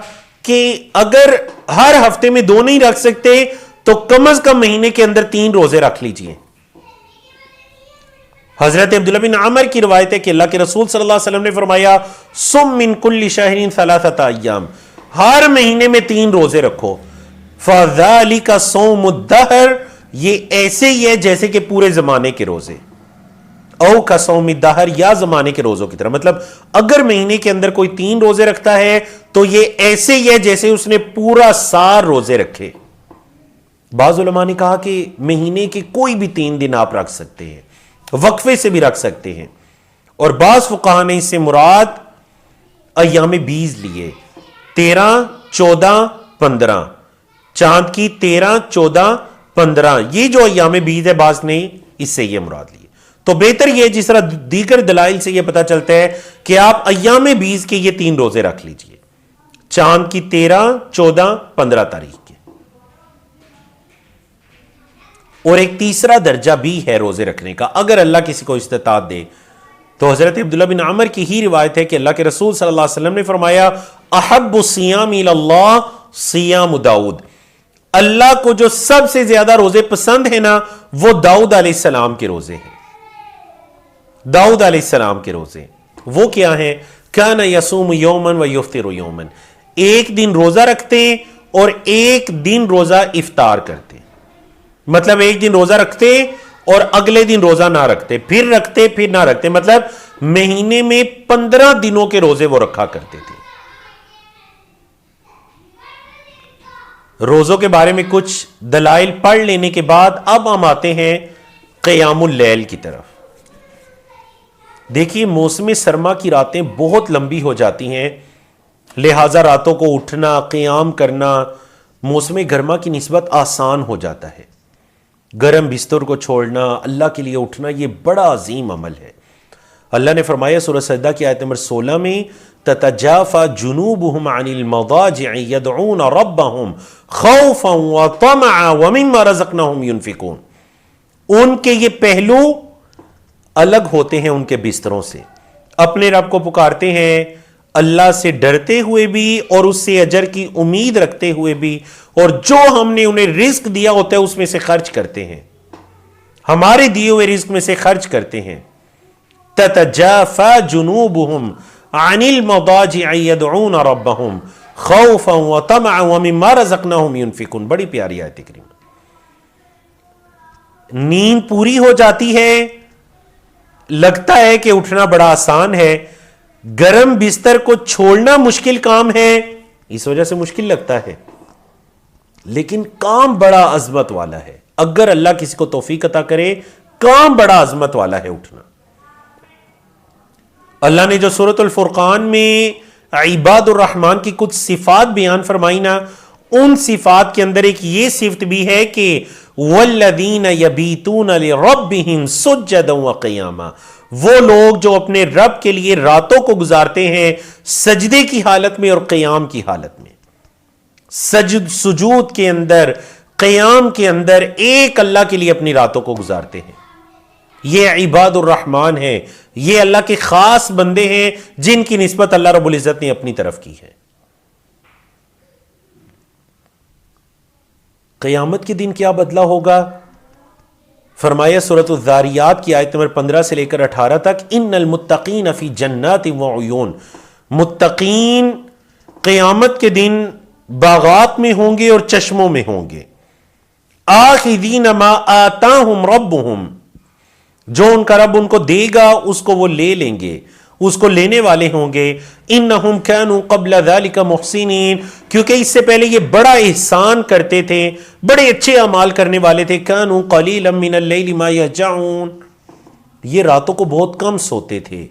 کہ اگر ہر ہفتے میں 2 نہیں رکھ سکتے تو کم از کم مہینے کے اندر 3 روزے رکھ لیجئے. حضرت عبداللہ بن عمر کی روایت ہے کہ اللہ کے رسول صلی اللہ علیہ وسلم نے فرمایا صم من کل شہر 3 ایام، ہر مہینے میں 3 روزے رکھو. فذالک صوم الدہر، یہ ایسے ہی ہے جیسے کہ پورے زمانے کے روزے. او کا صوم الدہر، یا زمانے کے روزوں کی طرح. مطلب اگر مہینے کے اندر کوئی 3 روزے رکھتا ہے تو یہ ایسے ہی ہے جیسے اس نے پورا سال روزے رکھے. بعض علماء نے کہا کہ مہینے کے کوئی بھی 3 دن آپ رکھ سکتے ہیں، وقفے سے بھی رکھ سکتے ہیں. اور بعض فقہا نے اس سے مراد ایام 20 لیے، 13 14 15، چاند کی 13 14 15، یہ جو ایام 20 ہے بعض نے اس سے یہ مراد لیے. تو بہتر یہ جس طرح دیگر دلائل سے یہ پتا چلتا ہے کہ آپ ایام 20 کے یہ 3 روزے رکھ لیجئے، چاند کی 13 14 15 تاریخ کے. اور ایک تیسرا درجہ بھی ہے روزے رکھنے کا اگر اللہ کسی کو استطاعت دے. تو حضرت عبداللہ بن عمر کی ہی روایت ہے کہ اللہ کے رسول صلی اللہ علیہ وسلم نے فرمایا احب الصیام الی اللہ صیام داؤد، اللہ کو جو سب سے زیادہ روزے پسند ہیں نا وہ داؤد علیہ السلام کے روزے ہیں. داؤد علیہ السلام کے روزے وہ کیا ہیں؟ کان یصوم یوما و یفطر یوما، ایک دن روزہ رکھتے اور ایک دن روزہ افطار کرتے. مطلب ایک دن روزہ رکھتے اور اگلے دن روزہ نہ رکھتے، پھر رکھتے پھر نہ رکھتے. مطلب مہینے میں 15 دنوں کے روزے وہ رکھا کرتے تھے. روزوں کے بارے میں کچھ دلائل پڑھ لینے کے بعد اب ہم آتے ہیں قیام اللیل کی طرف. دیکھیے موسم سرما کی راتیں بہت لمبی ہو جاتی ہیں، لہذا راتوں کو اٹھنا قیام کرنا موسم گرما کی نسبت آسان ہو جاتا ہے. گرم بستر کو چھوڑنا، اللہ کے لیے اٹھنا، یہ بڑا عظیم عمل ہے. اللہ نے فرمایا سورہ سجدہ کی آیت نمبر 16 میں تتجافى جنوبهم عن المضاجع يدعون ربهم خوفا وطمعا ومما رزقناهم ينفقون. ان کے یہ پہلو الگ ہوتے ہیں ان کے بستروں سے، اپنے رب کو پکارتے ہیں اللہ سے ڈرتے ہوئے بھی اور اس سے اجر کی امید رکھتے ہوئے بھی، اور جو ہم نے انہیں رزق دیا ہوتا ہے اس میں سے خرچ کرتے ہیں، ہمارے دیے ہوئے رزق میں سے خرچ کرتے ہیں. تتجافى جنوبهم عن المضاجع يدعون ربهم خوفا وطمعا ومما رزقناهم ينفقون. بڑی پیاری آیت کریمہ. نیند پوری ہو جاتی ہے، لگتا ہے کہ اٹھنا بڑا آسان ہے، گرم بستر کو چھوڑنا مشکل کام ہے، اس وجہ سے مشکل لگتا ہے، لیکن کام بڑا عظمت والا ہے. اگر اللہ کسی کو توفیق عطا کرے کام بڑا عظمت والا ہے اٹھنا. اللہ نے جو سورۃ الفرقان میں عباد الرحمن کی کچھ صفات بیان فرمائی نا، ان صفات کے اندر ایک یہ صفت بھی ہے کہ والذین یبیتون لربہم سجدا وقیاما، وہ لوگ جو اپنے رب کے لیے راتوں کو گزارتے ہیں سجدے کی حالت میں اور قیام کی حالت میں، سجود کے اندر قیام کے اندر ایک اللہ کے لیے اپنی راتوں کو گزارتے ہیں. یہ عباد الرحمن ہیں، یہ اللہ کے خاص بندے ہیں جن کی نسبت اللہ رب العزت نے اپنی طرف کی ہے. قیامت کے دن کیا بدلہ ہوگا؟ فرمایا سورۃ الذاریات کی آیت نمبر 15 سے لے کر 18 تک ان المتقین فی جنات وعیون، متقین قیامت کے دن باغات میں ہوں گے اور چشموں میں ہوں گے. آخذین ما آتاہم ربہم، جو ان کا رب ان کو دے گا اس کو وہ لے لیں گے، اس کو لینے والے ہوں گے. انہم کانوا قبل ذلک محسنین، کیونکہ اس سے پہلے یہ بڑا احسان کرتے تھے، بڑے اچھے اعمال کرنے والے تھے. کانوا قلیلا من اللیل ما یہجعون، یہ راتوں کو بہت کم سوتے تھے.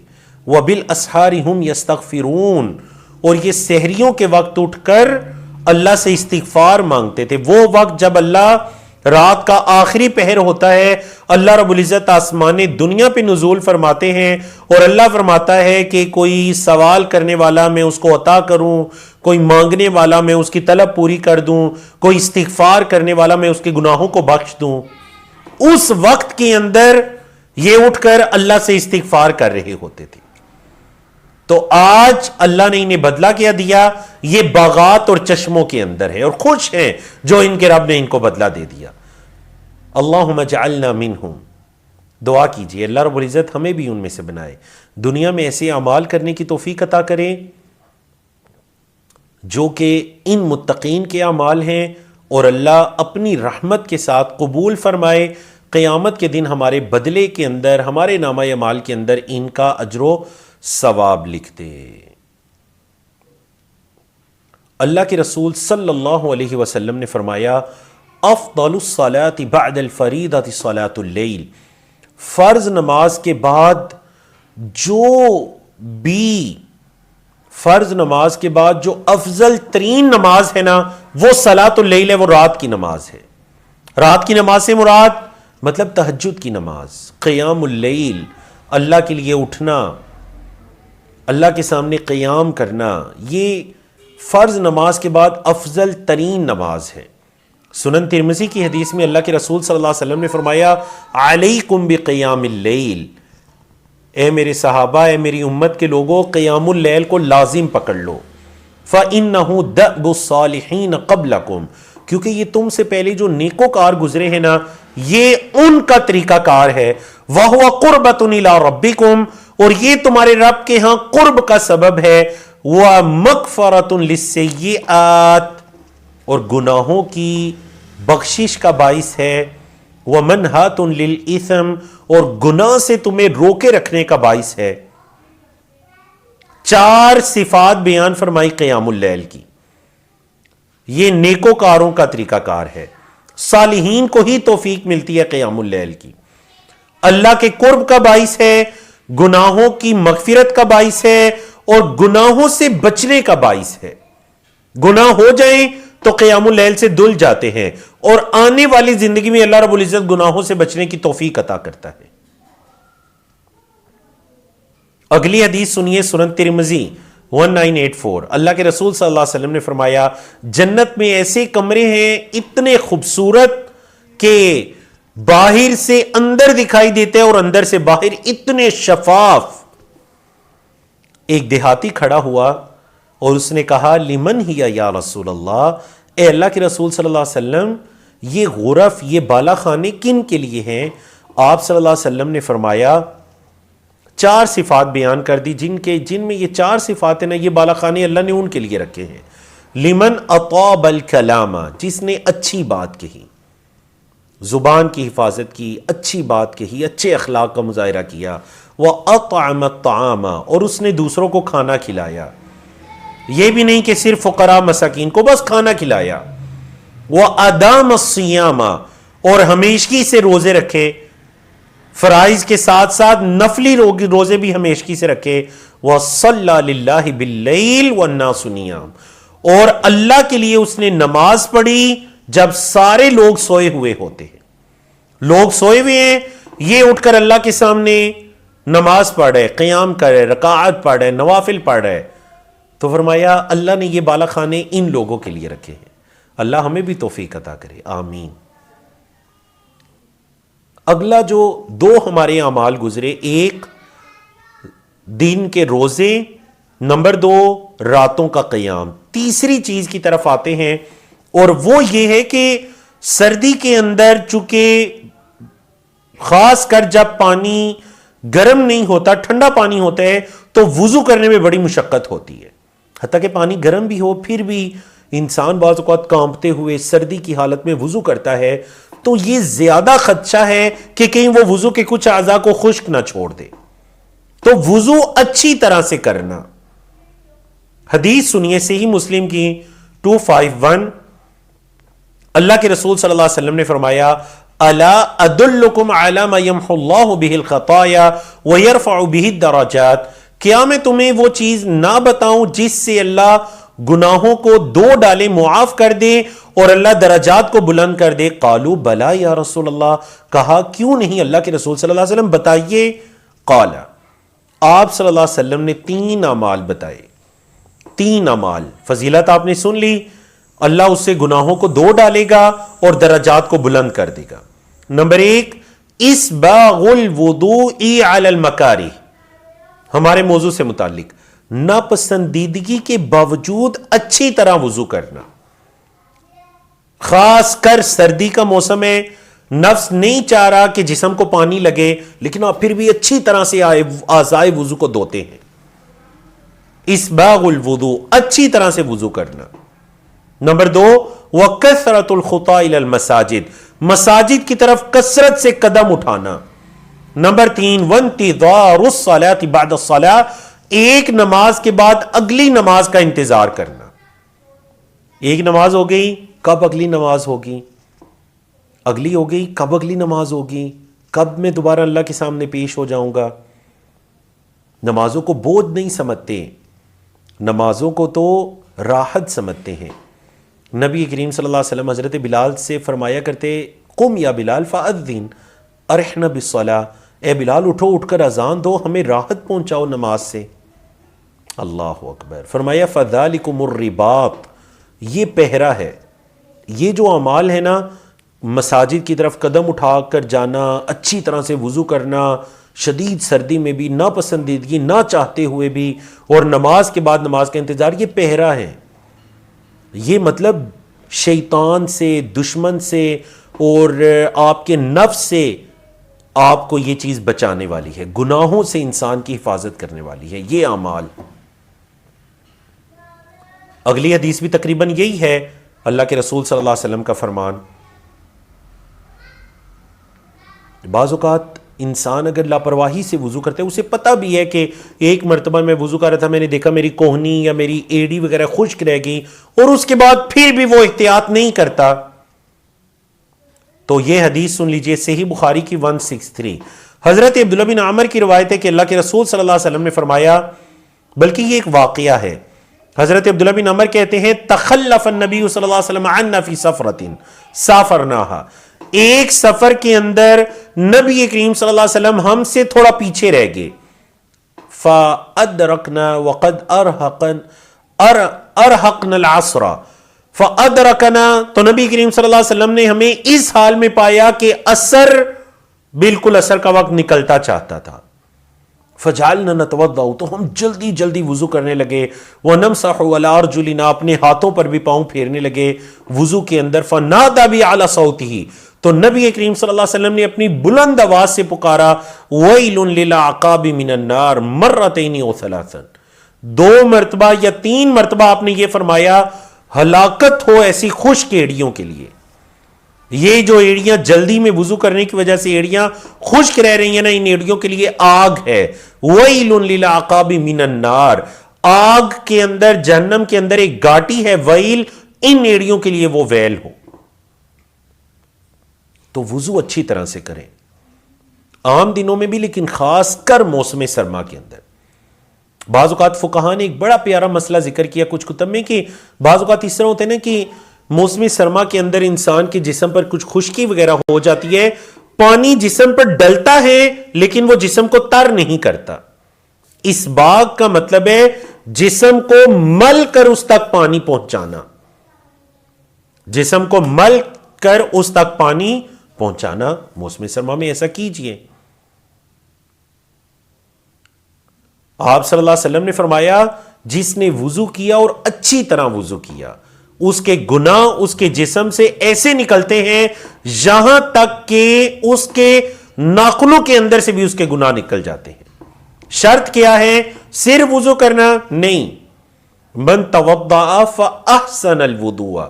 وبالاسحار ہم یستغفرون، اور یہ سحریوں کے وقت اٹھ کر اللہ سے استغفار مانگتے تھے. وہ وقت جب اللہ رات کا آخری پہر ہوتا ہے، اللہ رب العزت آسمان دنیا پہ نزول فرماتے ہیں اور اللہ فرماتا ہے کہ کوئی سوال کرنے والا میں اس کو عطا کروں، کوئی مانگنے والا میں اس کی طلب پوری کر دوں، کوئی استغفار کرنے والا میں اس کے گناہوں کو بخش دوں. اس وقت کے اندر یہ اٹھ کر اللہ سے استغفار کر رہے ہوتے تھے. تو آج اللہ نے انہیں بدلہ کیا دیا، یہ باغات اور چشموں کے اندر ہے اور خوش ہیں جو ان کے رب نے ان کو بدلہ دے دیا. اللہم اجعلنا منہم، دعا کیجئے اللہ رب العزت ہمیں بھی ان میں سے بنائے، دنیا میں ایسے اعمال کرنے کی توفیق عطا کریں جو کہ ان متقین کے اعمال ہیں، اور اللہ اپنی رحمت کے ساتھ قبول فرمائے. قیامت کے دن ہمارے بدلے کے اندر، ہمارے نامہ اعمال کے اندر ان کا اجر و ثواب لکھ دے. اللہ کے رسول صلی اللہ علیہ وسلم نے فرمایا افضل الصلاة بعد الفریضۃ صلاۃ اللیل، فرض نماز کے بعد جو افضل ترین نماز ہے نا، وہ صلاۃ اللیل ہے، وہ رات کی نماز ہے. رات کی نماز سے مراد مطلب تہجد کی نماز، قیام اللیل، اللہ کے لیے اٹھنا، اللہ کے سامنے قیام کرنا، یہ فرض نماز کے بعد افضل ترین نماز ہے. سنن ترمذی کی حدیث میں اللہ کے رسول صلی اللہ علیہ وسلم نے فرمایا علیکم بقیام اللیل، اے میرے صحابہ، اے میری امت کے لوگوں، قیام اللیل کو لازم پکڑ لو. فإنہ دأب الصالحین قبلکم، کیونکہ یہ تم سے پہلے جو نیکوکار گزرے ہیں نا، یہ ان کا طریقہ کار ہے. وَهُوَ قُرْبَةٌ إِلَىٰ رَبِّكُمْ، اور یہ تمہارے رب کے ہاں قرب کا سبب ہے. وَمَغْفَرَةٌ لِلسَّيِّئَاتِ، اور گناہوں کی بخشش کا باعث ہے. وَمَنْهَةٌ لِلْإِثْمِ، اور گناہ سے تمہیں روکے رکھنے کا باعث ہے. 4 صفات بیان فرمائی قیام اللیل کی. یہ نیکوکاروں کا طریقہ کار ہے، صالحین کو ہی توفیق ملتی ہے قیام اللیل کی. اللہ کے قرب کا باعث ہے، گناہوں کی مغفرت کا باعث ہے، اور گناہوں سے بچنے کا باعث ہے. گناہ ہو جائیں تو قیام اللیل سے دل جاتے ہیں، اور آنے والی زندگی میں اللہ رب العزت گناہوں سے بچنے کی توفیق عطا کرتا ہے. اگلی حدیث سنیے، سنن ترمذی 1984. اللہ کے رسول صلی اللہ علیہ وسلم نے فرمایا جنت میں ایسے کمرے ہیں اتنے خوبصورت کہ باہر سے اندر دکھائی دیتے ہیں اور اندر سے باہر اتنے شفاف. ایک دیہاتی کھڑا ہوا اور اس نے کہا لمن ہی یا رسول اللہ، اے اللہ کے رسول صلی اللہ علیہ وسلم، یہ غرف، یہ بالا خانے کن کے لیے ہیں؟ آپ صلی اللہ علیہ وسلم نے فرمایا 4 صفات بیان کر دی، جن میں یہ 4 صفات ہیں نا، یہ بالا خانے اللہ نے ان کے لیے رکھے ہیں. لمن اطاب الکلام، جس نے اچھی بات کہی، زبان کی حفاظت کی، اچھی بات کہی، اچھے اخلاق کا مظاہرہ کیا. وَأَطْعَمَ الطَّعَامَ، اور اس نے دوسروں کو کھانا کھلایا، یہ بھی نہیں کہ صرف فقراء مساکین کو بس کھانا کھلایا. وَأَدَامَ الصِّيَامَ، اور ہمیشگی سے روزے رکھے، فرائض کے ساتھ ساتھ نفلی روزے بھی ہمیشگی سے رکھے. وَصَلَّى لِلَّهِ بِاللَّيْلِ وَالنَّاسُ نِيَامٌ، اور اللہ کے لیے اس نے نماز پڑھی جب سارے لوگ سوئے ہوئے ہوتے ہیں. لوگ سوئے ہوئے ہیں، یہ اٹھ کر اللہ کے سامنے نماز پڑھ رہے، قیام کر رہے، رکعات پڑھ رہے، نوافل پڑھ رہے. تو فرمایا اللہ نے یہ بالا خانے ان لوگوں کے لیے رکھے ہیں. اللہ ہمیں بھی توفیق عطا کرے، آمین. اگلا جو 2 ہمارے اعمال گزرے، ایک دن کے روزے، نمبر 2 راتوں کا قیام. تیسری چیز کی طرف آتے ہیں، اور وہ یہ ہے کہ سردی کے اندر چونکہ خاص کر جب پانی گرم نہیں ہوتا، ٹھنڈا پانی ہوتا ہے، تو وضو کرنے میں بڑی مشقت ہوتی ہے. حتیٰ کہ پانی گرم بھی ہو پھر بھی انسان بعض اوقات کانپتے ہوئے سردی کی حالت میں وضو کرتا ہے تو یہ زیادہ خدشہ ہے کہ کہیں وہ وضو کے کچھ اعضاء کو خشک نہ چھوڑ دے. تو وضو اچھی طرح سے کرنا. حدیث سنیے صحیح مسلم کی 251. اللہ کے رسول صلی اللہ علیہ وسلم نے فرمایا الا ادلکم علی ما یمحو اللہ بہ الخطایا ویرفع بہ الدرجات، کیا میں تمہیں وہ چیز نہ بتاؤں جس سے اللہ گناہوں کو 2 ڈالے معاف کر دے اور اللہ درجات کو بلند کر دے؟ قالوا بلا یا رسول اللہ، کہا کیوں نہیں اللہ کے رسول صلی اللہ علیہ وسلم، بتائیے. قال، آپ صلی اللہ علیہ وسلم نے 3 اعمال بتائے. 3 اعمال، فضیلت آپ نے سن لی، اللہ اس سے گناہوں کو 2 ڈالے گا اور درجات کو بلند کر دے گا. نمبر 1، اسباغ الوضوء علی المکارہ، ہمارے موضوع سے متعلق ناپسندیدگی کے باوجود اچھی طرح وضو کرنا. خاص کر سردی کا موسم ہے، نفس نہیں چاہ رہا کہ جسم کو پانی لگے، لیکن آپ پھر بھی اچھی طرح سے اعضائے وضو کو دھوتے ہیں. اسباغ الوضوء، اچھی طرح سے وضو کرنا. نمبر 2، وکثرۃ الخطا الی المساجد، مساجد کی طرف کثرت سے قدم اٹھانا. نمبر 3، وانتظار الصلاۃ بعد الصلاۃ، ایک نماز کے بعد اگلی نماز کا انتظار کرنا. ایک نماز ہو گئی، کب اگلی نماز ہوگی؟ اگلی ہو گئی، کب اگلی نماز ہوگی؟ کب میں دوبارہ اللہ کے سامنے پیش ہو جاؤں گا؟ نمازوں کو بوجھ نہیں سمجھتے، نمازوں کو تو راحت سمجھتے ہیں. نبی کریم صلی اللہ علیہ وسلم حضرت بلال سے فرمایا کرتے، قم یا بلال فاذن ارحنا بالصلاۃ، اے بلال اٹھو، اٹھ کر اذان دو، ہمیں راحت پہنچاؤ نماز سے. اللہ اکبر. فرمایا فذالکم الرباط، یہ پہرا ہے. یہ جو اعمال ہے نا، مساجد کی طرف قدم اٹھا کر جانا، اچھی طرح سے وضو کرنا، شدید سردی میں بھی ناپسندیدگی نہ چاہتے ہوئے بھی، اور نماز کے بعد نماز کا انتظار، یہ پہرا ہے. یہ مطلب شیطان سے، دشمن سے اور آپ کے نفس سے آپ کو یہ چیز بچانے والی ہے، گناہوں سے انسان کی حفاظت کرنے والی ہے یہ اعمال. اگلی حدیث بھی تقریباً یہی ہے، اللہ کے رسول صلی اللہ علیہ وسلم کا فرمان. بعض اوقات انسان اگر لاپرواہی سے وضو کرتے ہے، اسے پتہ بھی ہے کہ ایک مرتبہ میں وضو کر رہا تھا، میں نے دیکھا میری کوہنی یا میری ایڑی وغیرہ خشک رہ گئی، اور اس کے بعد پھر بھی وہ احتیاط نہیں کرتا، تو یہ حدیث سن لیجئے، صحیح بخاری کی 163. حضرت عبداللہ بن عمر کی روایت ہے کہ اللہ کے رسول صلی اللہ علیہ وسلم نے فرمایا، بلکہ یہ ایک واقعہ ہے. حضرت عبداللہ بن عمر کہتے ہیں تخلف النبی صلی اللہ علیہ وسلم عنا فی سفرۃ سافرناها، ایک سفر کے اندر نبی کریم صلی اللہ علیہ وسلم ہم سے تھوڑا پیچھے رہ گئے. فَأَدْرَكْنَا وَقَدْ أَرْحَقْنَا الْعَصْرَ فَأَدْرَكَنَا، تو نبی کریم صلی اللہ علیہ وسلم نے ہمیں اس حال میں پایا کہ عصر، بالکل عصر کا وقت نکلتا چاہتا تھا. فَجَعَلْنَا نَتَوَضَّأُ، تو ہم جلدی جلدی وضو کرنے لگے. وَنَمْسَحُ عَلَىٰ أَرْجُلِنَا، اپنے ہاتھوں پر بھی پاؤں پھیرنے لگے وضو کے اندر. فَنَادَىٰ بِأَعْلَىٰ صَوْتِهِ، تو نبی کریم صلی اللہ علیہ وسلم نے اپنی بلند آواز سے پکارا، وَيْلٌ لِلْأَعْقَابِ مِنَ النَّارِ مَرَّتَيْنِ أَوْ ثَلَاثًا، 2 مرتبہ یا 3 مرتبہ آپ نے یہ فرمایا، ہلاکت ہو ایسی خشک ایڑیوں کے لیے. یہ جو ایڑیاں جلدی میں وضو کرنے کی وجہ سے ایڑیاں خشک رہ رہی ہیں نا، ان ایڑیوں کے لیے آگ ہے. وَيْلٌ لِلْأَعْقَابِ مِنَ النَّارِ، آگ کے اندر، جہنم کے اندر ایک گاٹی ہے، ویل، ان ایڑیوں کے لیے وہ ویل ہو. تو وضو اچھی طرح سے کریں، عام دنوں میں بھی، لیکن خاص کر موسم سرما کے اندر. بعض اوقات فقہاء نے ایک بڑا پیارا مسئلہ ذکر کیا کچھ کتب میں، کہ بعض اوقات اس طرح ہوتے ہیں نا کہ موسم سرما کے اندر انسان کے جسم پر کچھ خشکی وغیرہ ہو جاتی ہے، پانی جسم پر ڈلتا ہے لیکن وہ جسم کو تر نہیں کرتا. اس باغ کا مطلب ہے جسم کو مل کر اس تک پانی پہنچانا، جسم کو مل کر اس تک پانی پہنچانا. موسم سرما میں ایسا کیجئے. آپ صلی اللہ علیہ وسلم نے فرمایا، جس نے وضو کیا اور اچھی طرح وضو کیا، اس کے گناہ اس کے جسم سے ایسے نکلتے ہیں یہاں تک کہ اس کے ناخنوں کے اندر سے بھی اس کے گناہ نکل جاتے ہیں. شرط کیا ہے؟ صرف وضو کرنا نہیں، من توضأ فاحسن الوضوء،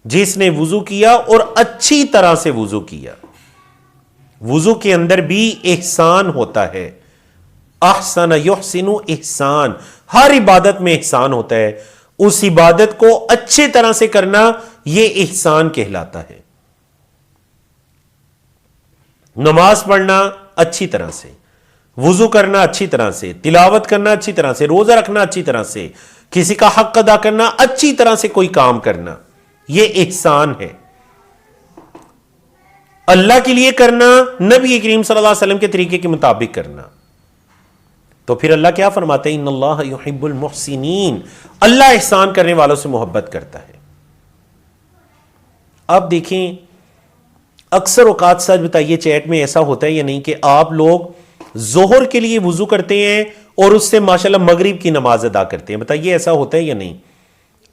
جس نے وضو کیا اور اچھی طرح سے وضو کیا. وضو کے اندر بھی احسان ہوتا ہے. احسن یحسن احسان، ہر عبادت میں احسان ہوتا ہے. اس عبادت کو اچھی طرح سے کرنا یہ احسان کہلاتا ہے. نماز پڑھنا اچھی طرح سے، وضو کرنا اچھی طرح سے، تلاوت کرنا اچھی طرح سے، روزہ رکھنا اچھی طرح سے، کسی کا حق ادا کرنا، اچھی طرح سے کوئی کام کرنا، یہ احسان ہے. اللہ کے لیے کرنا، نبی کریم صلی اللہ علیہ وسلم کے طریقے کے مطابق کرنا. تو پھر اللہ کیا فرماتے ہیں؟ ان اللہ یحب المحسنین، اللہ احسان کرنے والوں سے محبت کرتا ہے. اب دیکھیں، اکثر اوقات سچ بتائیے چیٹ میں ایسا ہوتا ہے یا نہیں کہ آپ لوگ ظہر کے لیے وضو کرتے ہیں اور اس سے ماشاءاللہ مغرب کی نماز ادا کرتے ہیں. بتائیے ایسا ہوتا ہے یا نہیں؟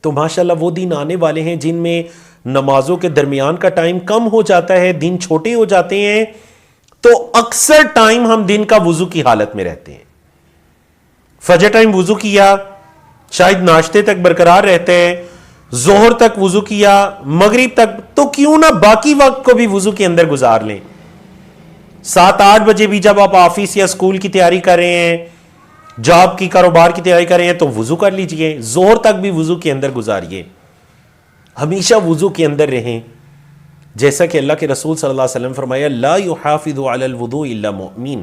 تو ماشاءاللہ وہ دن آنے والے ہیں جن میں نمازوں کے درمیان کا ٹائم کم ہو جاتا ہے، دن چھوٹے ہو جاتے ہیں، تو اکثر ٹائم ہم دن کا وضو کی حالت میں رہتے ہیں. فجر ٹائم وضو کیا، شاید ناشتے تک برقرار رہتے ہیں، ظہر تک وضو کیا، مغرب تک، تو کیوں نہ باقی وقت کو بھی وضو کے اندر گزار لیں. 7-8 بجے بھی جب آپ آفس یا اسکول کی تیاری کر رہے ہیں، جاب کی، کاروبار کی تیاری کر رہے ہیں، تو وضو کر لیجئے. ظہر تک بھی وضو کے اندر گزاریے. ہمیشہ وضو کے اندر رہیں. جیسا کہ اللہ کے رسول صلی اللہ علیہ وسلم فرمایا لا یحافظ علی الوضوء الا مؤمن،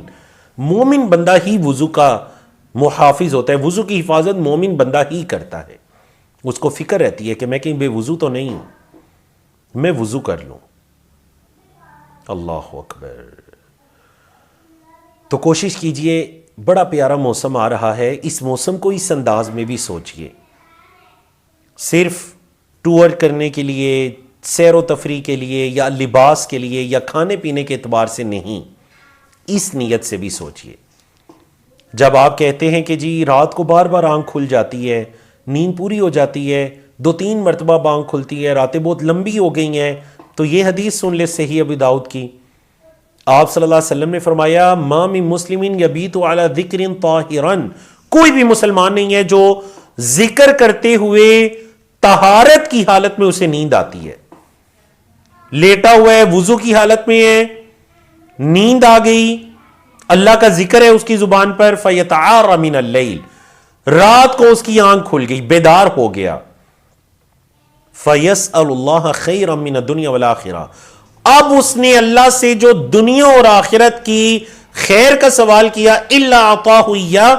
مومن بندہ ہی وضو کا محافظ ہوتا ہے. وضو کی حفاظت مومن بندہ ہی کرتا ہے. اس کو فکر رہتی ہے کہ میں کہیں بے وضو تو نہیں ہوں، میں وضو کر لوں. اللہ اکبر. تو کوشش کیجئے، بڑا پیارا موسم آ رہا ہے، اس موسم کو اس انداز میں بھی سوچئے. صرف ٹور کرنے کے لیے، سیر و تفریح کے لیے، یا لباس کے لیے، یا کھانے پینے کے اعتبار سے نہیں، اس نیت سے بھی سوچئے. جب آپ کہتے ہیں کہ جی رات کو بار بار آنکھ کھل جاتی ہے، نیند پوری ہو جاتی ہے، 2-3 مرتبہ آنکھ کھلتی ہے، راتیں بہت لمبی ہو گئی ہیں، تو یہ حدیث سن لے صحیح ابی داؤد کی. آپ صلی اللہ علیہ وسلم نے فرمایا ما من مسلم یبیت علی ذکر طاہرا، کوئی بھی مسلمان نہیں ہے جو ذکر کرتے ہوئے طہارت کی حالت میں اسے نیند آتی ہے. لیٹا ہوا ہے، وضو کی حالت میں ہے، نیند آ گئی، اللہ کا ذکر ہے اس کی زبان پر، فیتعار من اللیل، رات کو اس کی آنکھ کھل گئی، بیدار ہو گیا، فیسأل اللہ خیرا من الدنیا والآخرہ، اب اس نے اللہ سے جو دنیا اور آخرت کی خیر کا سوال کیا، الا اعطاہ ایہ،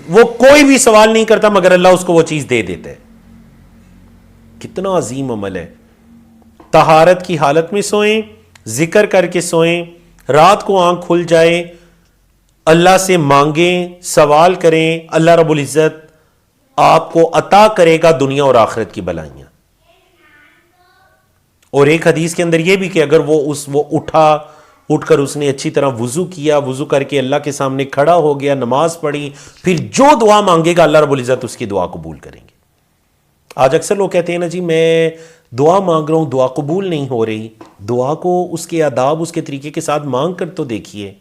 وہ کوئی بھی سوال نہیں کرتا مگر اللہ اس کو وہ چیز دے دیتا ہے. کتنا عظیم عمل ہے. طہارت کی حالت میں سوئیں، ذکر کر کے سوئیں، رات کو آنکھ کھل جائے، اللہ سے مانگیں، سوال کریں، اللہ رب العزت آپ کو عطا کرے گا دنیا اور آخرت کی بلائیاں. اور ایک حدیث کے اندر یہ بھی کہ اگر وہ اٹھ کر اس نے اچھی طرح وضو کیا، وضو کر کے اللہ کے سامنے کھڑا ہو گیا، نماز پڑھی، پھر جو دعا مانگے گا اللہ رب العزت اس کی دعا قبول کریں گے. آج اکثر لوگ کہتے ہیں نا جی میں دعا مانگ رہا ہوں، دعا قبول نہیں ہو رہی. دعا کو اس کے آداب، اس کے طریقے کے ساتھ مانگ کر تو دیکھیے.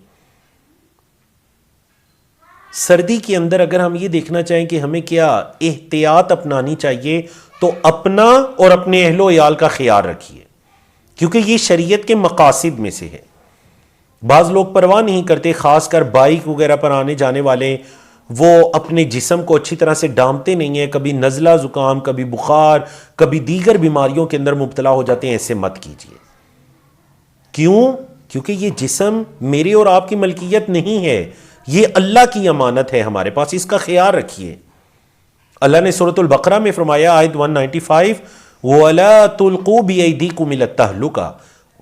سردی کے اندر اگر ہم یہ دیکھنا چاہیں کہ ہمیں کیا احتیاط اپنانی چاہیے، تو اپنا اور اپنے اہل و عیال کا خیال رکھیے، کیونکہ یہ شریعت کے مقاصد میں سے ہے. بعض لوگ پرواہ نہیں کرتے، خاص کر بائک وغیرہ پر آنے جانے والے، وہ اپنے جسم کو اچھی طرح سے ڈانپتے نہیں ہیں، کبھی نزلہ زکام، کبھی بخار، کبھی دیگر بیماریوں کے اندر مبتلا ہو جاتے ہیں. ایسے مت کیجیے. کیوں؟ کیونکہ یہ جسم میرے اور آپ کی ملکیت نہیں ہے، یہ اللہ کی امانت ہے ہمارے پاس، اس کا خیال رکھیے. اللہ نے سورۃ البقرہ میں فرمایا آیت 195 وَلَا تُلْقُوا بِأَيْدِيكُمْ إِلَى التَّهْلُكَةِ،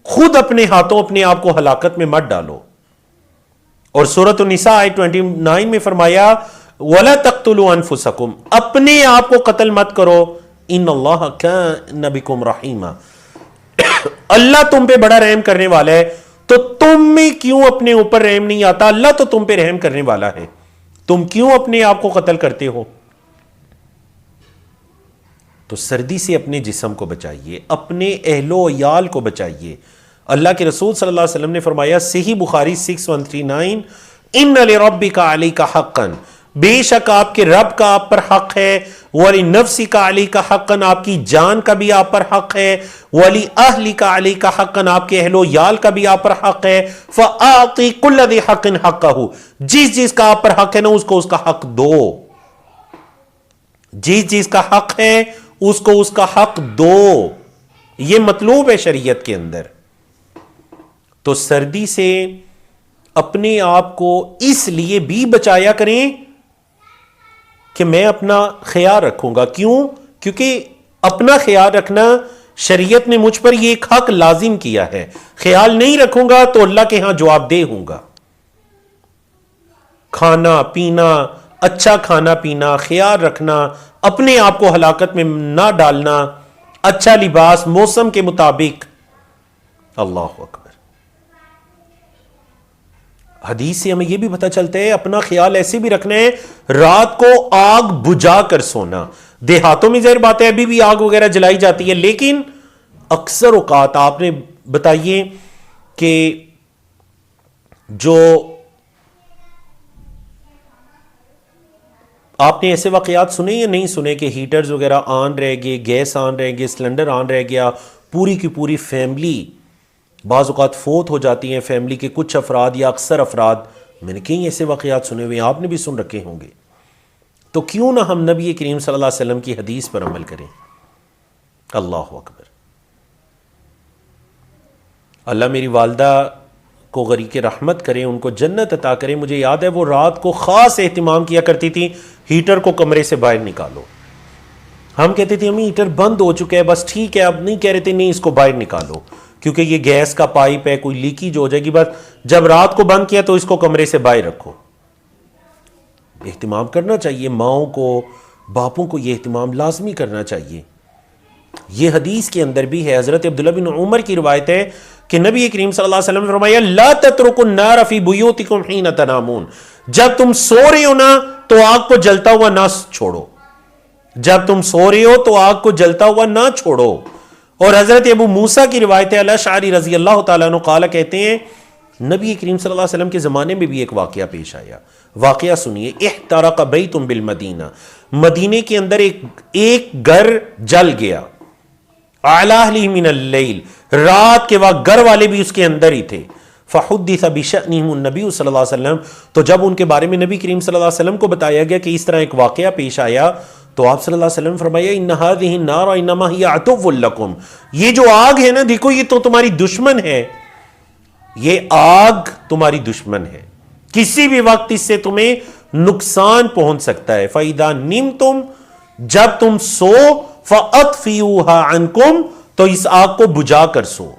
خود اپنے ہاتھوں اپنے آپ کو ہلاکت میں مت ڈالو. اور سورۃ النساء آیت 29 میں فرمایا وَلَا تَقْتُلُوا أَنفُسَكُمْ، اپنے آپ کو قتل مت کرو، إِنَّ اللَّهَ كَانَ بِكُمْ رَحِيمًا، اللہ تم پہ بڑا رحم کرنے والا ہے. تو تم میں کیوں اپنے اوپر رحم نہیں آتا؟ اللہ تو تم پہ رحم کرنے والا ہے، تم کیوں اپنے آپ کو قتل کرتے ہو؟ تو سردی سے اپنے جسم کو بچائیے، اپنے اہل و عیال کو بچائیے. اللہ کے رسول صلی اللہ علیہ وسلم نے فرمایا صحیح بخاری 6139 ان لربک علیک حقا، بے شک آپ کے رب کا آپ پر حق ہے، وَلِنَفْسِكَ عَلَيْكَ حَقًّا آپ کی جان کا بھی آپ پر حق ہے، وَلِأَهْلِكَ عَلَيْكَ حَقًّا آپ کے اہل و یال کا بھی آپ پر حق ہے، فَآتِ كُلَّ ذِي حَقٍ حَقَّهُ جس چیز کا آپ پر حق ہے نا اس کو اس کا حق دو، جس چیز کا حق ہے اس کو اس کا حق دو، یہ مطلوب ہے شریعت کے اندر۔ تو سردی سے اپنے آپ کو اس لیے بھی بچایا کریں کہ میں اپنا خیال رکھوں گا، کیوں؟ کیونکہ اپنا خیال رکھنا شریعت نے مجھ پر یہ ایک حق لازم کیا ہے، خیال نہیں رکھوں گا تو اللہ کے ہاں جواب دہ ہوں گا۔ کھانا پینا، اچھا کھانا پینا، خیال رکھنا، اپنے آپ کو ہلاکت میں نہ ڈالنا، اچھا لباس موسم کے مطابق۔ اللہ اکبر۔ حدیث سے ہمیں یہ بھی پتہ چلتا ہے اپنا خیال ایسے بھی رکھنا ہے، رات کو آگ بجھا کر سونا۔ دیہاتوں میں ظاہر بات ہے ابھی بھی آگ وغیرہ جلائی جاتی ہے، لیکن اکثر اوقات آپ نے بتائیے کہ جو آپ نے ایسے واقعات سنے یا نہیں سنے کہ ہیٹرز وغیرہ آن رہ گئے، گیس آن رہ گئے، سلنڈر آن رہ گیا، پوری کی پوری فیملی بعض اوقات فوت ہو جاتی ہیں، فیملی کے کچھ افراد یا اکثر افراد، میں نے کئی ایسے واقعات سنے ہوئے ہیں، آپ نے بھی سن رکھے ہوں گے۔ تو کیوں نہ ہم نبی کریم صلی اللہ علیہ وسلم کی حدیث پر عمل کریں؟ اللہ اکبر۔ اللہ میری والدہ کو غریق رحمت کرے، ان کو جنت عطا کرے۔ مجھے یاد ہے وہ رات کو خاص اہتمام کیا کرتی تھی، ہیٹر کو کمرے سے باہر نکالو۔ ہم کہتے تھے ہمیں ہیٹر بند ہو چکا ہے، بس ٹھیک ہے، اب نہیں کہہ رہے تھے نہیں اس کو باہر نکالو کیونکہ یہ گیس کا پائپ ہے، کوئی لیکیج ہو جائے گی، بس جب رات کو بند کیا تو اس کو کمرے سے باہر رکھو۔ اہتمام کرنا چاہیے، ماؤں کو، باپوں کو یہ اہتمام لازمی کرنا چاہیے۔ یہ حدیث کے اندر بھی ہے، حضرت عبداللہ بن عمر کی روایت ہے کہ نبی کریم صلی اللہ علیہ وسلم نے فرمایا لا تترکوا النار فی بیوتکم حین تنامون، جب تم سو رہے ہو نا تو آگ کو جلتا ہوا نہ چھوڑو، جب تم سو رہے ہو تو آگ کو جلتا ہوا نہ چھوڑو۔ اور حضرت ابو موسیٰ کی روایت ہے الاشعری رضی اللہ تعالیٰ عنہ قال کہتے ہیں نبی کریم صلی اللہ علیہ وسلم کے زمانے میں بھی ایک واقعہ پیش آیا، واقعہ سنیے۔ احترق بیت بالمدینہ، مدینے کے اندر ایک گھر جل گیا، اعلی اہلہ من اللیل، رات کے وقت گھر والے بھی اس کے اندر ہی تھے۔ فحدث بشأنہم النبی صلی اللہ علیہ وسلم، تو جب ان کے بارے میں نبی کریم صلی اللہ علیہ وسلم کو بتایا گیا کہ اس طرح ایک واقعہ پیش آیا تو آپ صلی اللہ علیہ وسلم فرمایا ان هذه النار انما هي عدو لکم، یہ جو آگ ہے نا دیکھو یہ تو تمہاری دشمن ہے، یہ آگ تمہاری دشمن ہے، کسی بھی وقت اس سے تمہیں نقصان پہنچ سکتا ہے۔ فَإِذَا نِمْتُمْ، جب تم سو، فَأَطْفِئُوهَا عَنْكُمْ، تو اس آگ کو بجھا کر سو۔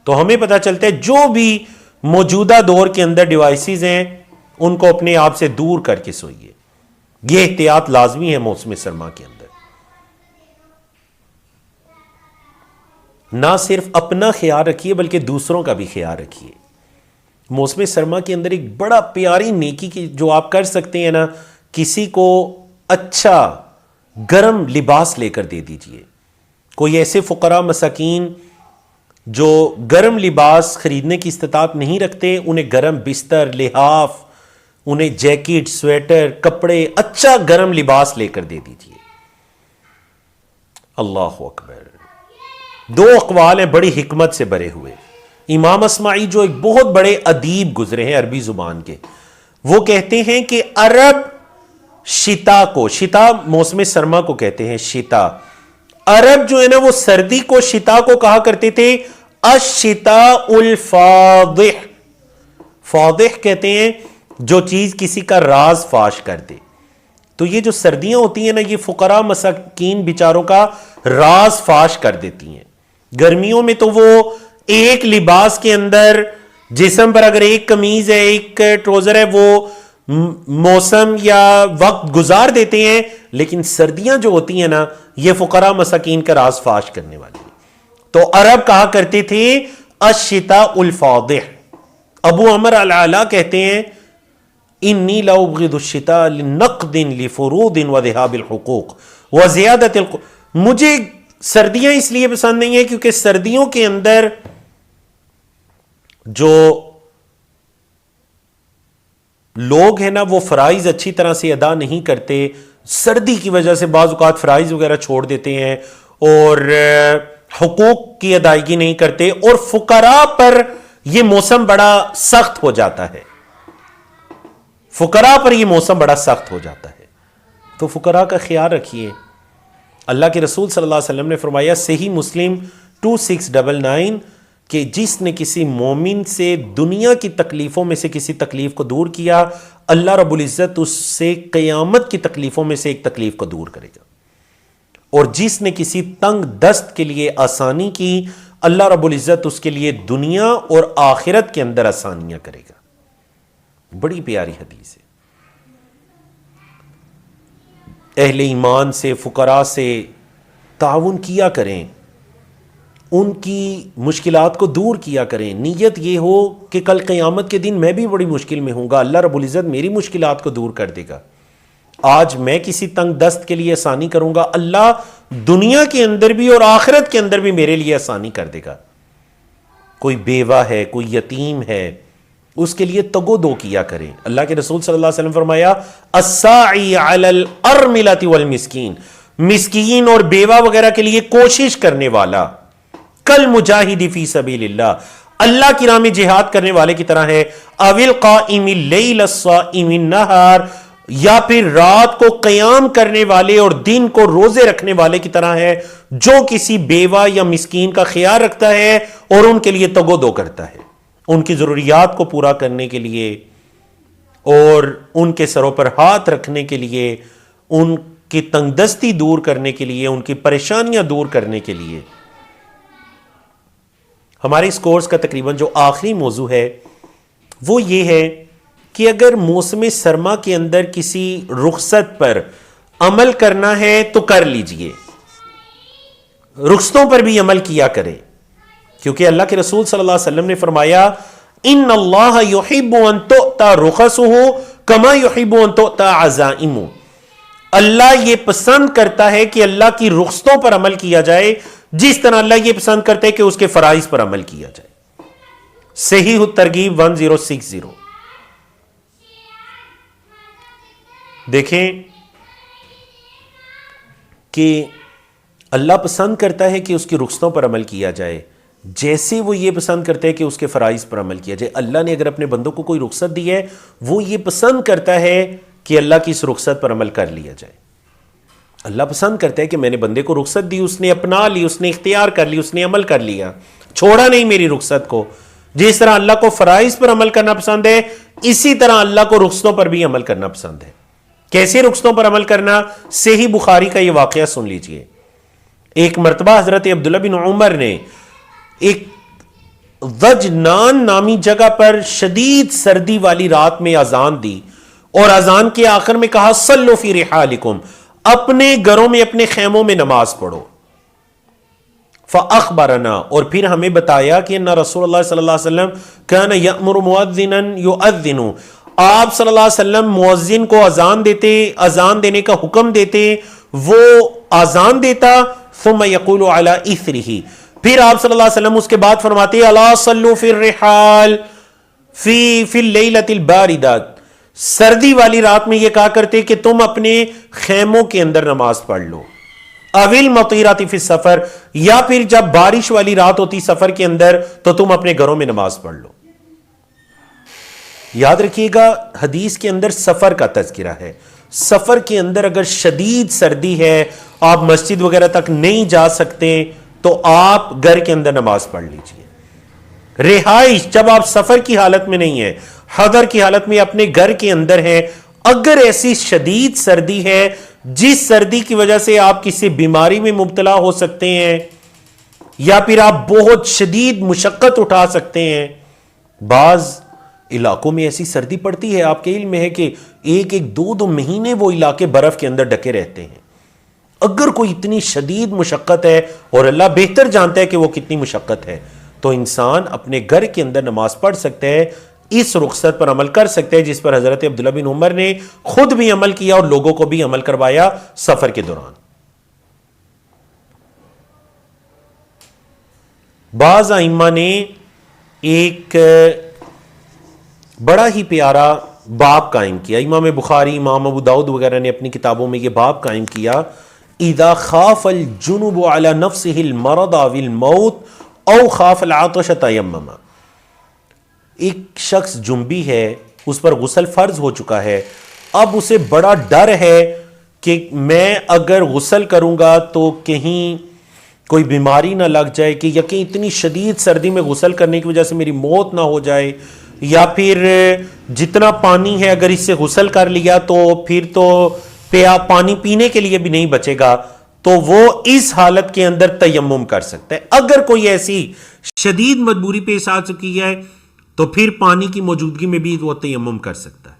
تو ہمیں پتہ چلتا ہے جو بھی موجودہ دور کے اندر ڈیوائسز ہیں ان کو اپنے آپ سے دور کر کے سوئیے، یہ احتیاط لازمی ہے موسم سرما کے اندر۔ نہ صرف اپنا خیال رکھیے بلکہ دوسروں کا بھی خیال رکھیے۔ موسم سرما کے اندر ایک بڑا پیاری نیکی کی جو آپ کر سکتے ہیں نا، کسی کو اچھا گرم لباس لے کر دے دیجئے۔ کوئی ایسے فقراء مساکین جو گرم لباس خریدنے کی استطاعت نہیں رکھتے، انہیں گرم بستر، لحاف، انہیں جیکٹ، سویٹر، کپڑے، اچھا گرم لباس لے کر دے دیجئے۔ اللہ اکبر۔ دو اقوال ہیں بڑی حکمت سے بھرے ہوئے۔ امام اصمعی جو ایک بہت بڑے ادیب گزرے ہیں عربی زبان کے، وہ کہتے ہیں کہ عرب شتا کو، شتا موسم سرما کو کہتے ہیں شتا، عرب جو ہے نا وہ سردی کو شتا کو کہا کرتے تھے الشتاء الفاضح، فاضح کہتے ہیں جو چیز کسی کا راز فاش کر دے۔ تو یہ جو سردیاں ہوتی ہیں نا یہ فقراء مساکین بیچاروں کا راز فاش کر دیتی ہیں۔ گرمیوں میں تو وہ ایک لباس کے اندر جسم پر اگر ایک قمیض ہے، ایک ٹروزر ہے، وہ موسم یا وقت گزار دیتے ہیں، لیکن سردیاں جو ہوتی ہیں نا یہ فقراء مساکین کا راز فاش کرنے والی ہیں۔ تو عرب کہا کرتے تھے الشتاء الفاضح۔ ابو عمر العلا کہتے ہیں انی لأبغض الشتاء لنقد لفروض وذهاب الحقوق وزیادت مجھے سردیاں اس لیے پسند نہیں ہیں کیونکہ سردیوں کے اندر جو لوگ ہیں نا وہ فرائض اچھی طرح سے ادا نہیں کرتے، سردی کی وجہ سے بعض اوقات فرائض وغیرہ چھوڑ دیتے ہیں اور حقوق کی ادائیگی نہیں کرتے، اور فقراء پر یہ موسم بڑا سخت ہو جاتا ہے، فقراء پر یہ موسم بڑا سخت ہو جاتا ہے، تو فقراء کا خیال رکھیے۔ اللہ کے رسول صلی اللہ علیہ وسلم نے فرمایا صحیح مسلم 2699 کہ جس نے کسی مومن سے دنیا کی تکلیفوں میں سے کسی تکلیف کو دور کیا، اللہ رب العزت اس سے قیامت کی تکلیفوں میں سے ایک تکلیف کو دور کرے گا، اور جس نے کسی تنگ دست کے لیے آسانی کی، اللہ رب العزت اس کے لیے دنیا اور آخرت کے اندر آسانیاں کرے گا۔ بڑی پیاری حدیث ہے۔ اہل ایمان سے، فقراء سے تعاون کیا کریں، ان کی مشکلات کو دور کیا کریں، نیت یہ ہو کہ کل قیامت کے دن میں بھی بڑی مشکل میں ہوں گا، اللہ رب العزت میری مشکلات کو دور کر دے گا۔ آج میں کسی تنگ دست کے لیے آسانی کروں گا، اللہ دنیا کے اندر بھی اور آخرت کے اندر بھی میرے لیے آسانی کر دے گا۔ کوئی بیوہ ہے، کوئی یتیم ہے، اس کے لیے تگو دو کیا کریں۔ اللہ کے رسول صلی اللہ علیہ وسلم فرمایا الساعی علی الارملۃ والمسکین، مسکین اور بیوہ وغیرہ کے لیے کوشش کرنے والا کل مجاہد فی سبیل اللہ کی راہ میں جہاد کرنے والے کی طرح ہے، اوil قائم اللیل الصائم النہار، یا پھر رات کو قیام کرنے والے اور دن کو روزے رکھنے والے کی طرح ہے، جو کسی بیوہ یا مسکین کا خیال رکھتا ہے اور ان کے لیے تگو دو کرتا ہے، ان کی ضروریات کو پورا کرنے کے لیے اور ان کے سروں پر ہاتھ رکھنے کے لیے، ان کی تنگ دستی دور کرنے کے لیے، ان کی پریشانیاں دور کرنے کے لیے۔ ہمارے اس کورس کا تقریباً جو آخری موضوع ہے وہ یہ ہے کہ اگر موسم سرما کے اندر کسی رخصت پر عمل کرنا ہے تو کر لیجئے، رخصتوں پر بھی عمل کیا کرے، کیونکہ اللہ کے رسول صلی اللہ علیہ وسلم نے فرمایا ان اللہ یحب ان تؤتی رخصہ کما یحب ان تؤتی عزائمہ، اللہ یہ پسند کرتا ہے کہ اللہ کی رخصتوں پر عمل کیا جائے جس طرح اللہ یہ پسند کرتا ہے کہ اس کے فرائض پر عمل کیا جائے۔ صحیح الترغیب 1060۔ دیکھیں کہ اللہ پسند کرتا ہے کہ اس کی رخصتوں پر عمل کیا جائے جیسے وہ یہ پسند کرتا ہے کہ اس کے فرائض پر عمل کیا جائے۔ اللہ نے اگر اپنے بندوں کو کوئی رخصت دی ہے، وہ یہ پسند کرتا ہے کہ اللہ کی اس رخصت پر عمل کر لیا جائے۔ اللہ پسند کرتا ہے کہ میں نے بندے کو رخصت دی، اس نے اپنا لی، اس نے اختیار کر لی، اس نے عمل کر لیا، چھوڑا نہیں میری رخصت کو۔ جس طرح اللہ کو فرائض پر عمل کرنا پسند ہے، اسی طرح اللہ کو رخصتوں پر بھی عمل کرنا پسند ہے۔ کیسے رخصتوں پر عمل کرنا؟ صحیح بخاری کا یہ واقعہ سن لیجئے۔ ایک مرتبہ حضرت عبداللہ بن عمر نے ایک ضجنان نامی جگہ پر شدید سردی والی رات میں اذان دی، اور اذان کے آخر میں کہا صلوا فی رحالکم، اپنے گھروں میں، اپنے خیموں میں نماز پڑھو۔ فاخبرنا، اور پھر ہمیں بتایا کہ ان رسول اللہ صلی اللہ علیہ وسلم کان یأمر مؤذنا یؤذن، آپ صلی اللہ علیہ وسلم مؤذن کو اذان دیتے، اذان دینے کا حکم دیتے، وہ اذان دیتا، ثم یقول علی اثرہ، پھر آپ صلی اللہ علیہ وسلم اس کے بعد فرماتے الا صلوا فی الرحال فی اللیلۃ الباردہ، سردی والی رات میں یہ کہا کرتے کہ تم اپنے خیموں کے اندر نماز پڑھ لو، اویل مطیرات فی السفر، یا پھر جب بارش والی رات ہوتی سفر کے اندر تو تم اپنے گھروں میں نماز پڑھ لو۔ یاد رکھیے گا حدیث کے اندر سفر کا تذکرہ ہے، سفر کے اندر اگر شدید سردی ہے، آپ مسجد وغیرہ تک نہیں جا سکتے تو آپ گھر کے اندر نماز پڑھ لیجئے۔ رہائش جب آپ سفر کی حالت میں نہیں ہیں، حضر کی حالت میں اپنے گھر کے اندر ہیں، اگر ایسی شدید سردی ہے جس سردی کی وجہ سے آپ کسی بیماری میں مبتلا ہو سکتے ہیں، یا پھر آپ بہت شدید مشقت اٹھا سکتے ہیں، بعض علاقوں میں ایسی سردی پڑتی ہے، آپ کے علم میں ہے کہ ایک ایک دو مہینے وہ علاقے برف کے اندر ڈکے رہتے ہیں۔ اگر کوئی اتنی شدید مشقت ہے، اور اللہ بہتر جانتا ہے کہ وہ کتنی مشقت ہے، تو انسان اپنے گھر کے اندر نماز پڑھ سکتا ہے، اس رخصت پر عمل کر سکتے ہیں جس پر حضرت عبداللہ بن عمر نے خود بھی عمل کیا اور لوگوں کو بھی عمل کروایا سفر کے دوران۔ بعض ائمہ نے ایک بڑا ہی پیارا باب قائم کیا. امام بخاری، امام ابو داؤد وغیرہ نے اپنی کتابوں میں یہ باب قائم کیا، اذا خاف الجنب على نفسه المرض او الموت او خاف العطش تیمم. ایک شخص جنبی ہے، اس پر غسل فرض ہو چکا ہے، اب اسے بڑا ڈر ہے کہ میں اگر غسل کروں گا تو کہیں کوئی بیماری نہ لگ جائے، کہ یقین اتنی شدید سردی میں غسل کرنے کی وجہ سے میری موت نہ ہو جائے، یا پھر جتنا پانی ہے اگر اس سے غسل کر لیا تو پھر تو پانی پینے کے لیے بھی نہیں بچے گا، تو وہ اس حالت کے اندر تیمم کر سکتا ہے. اگر کوئی ایسی شدید مجبوری پیش آ چکی ہے تو پھر پانی کی موجودگی میں بھی وہ تیمم کر سکتا ہے.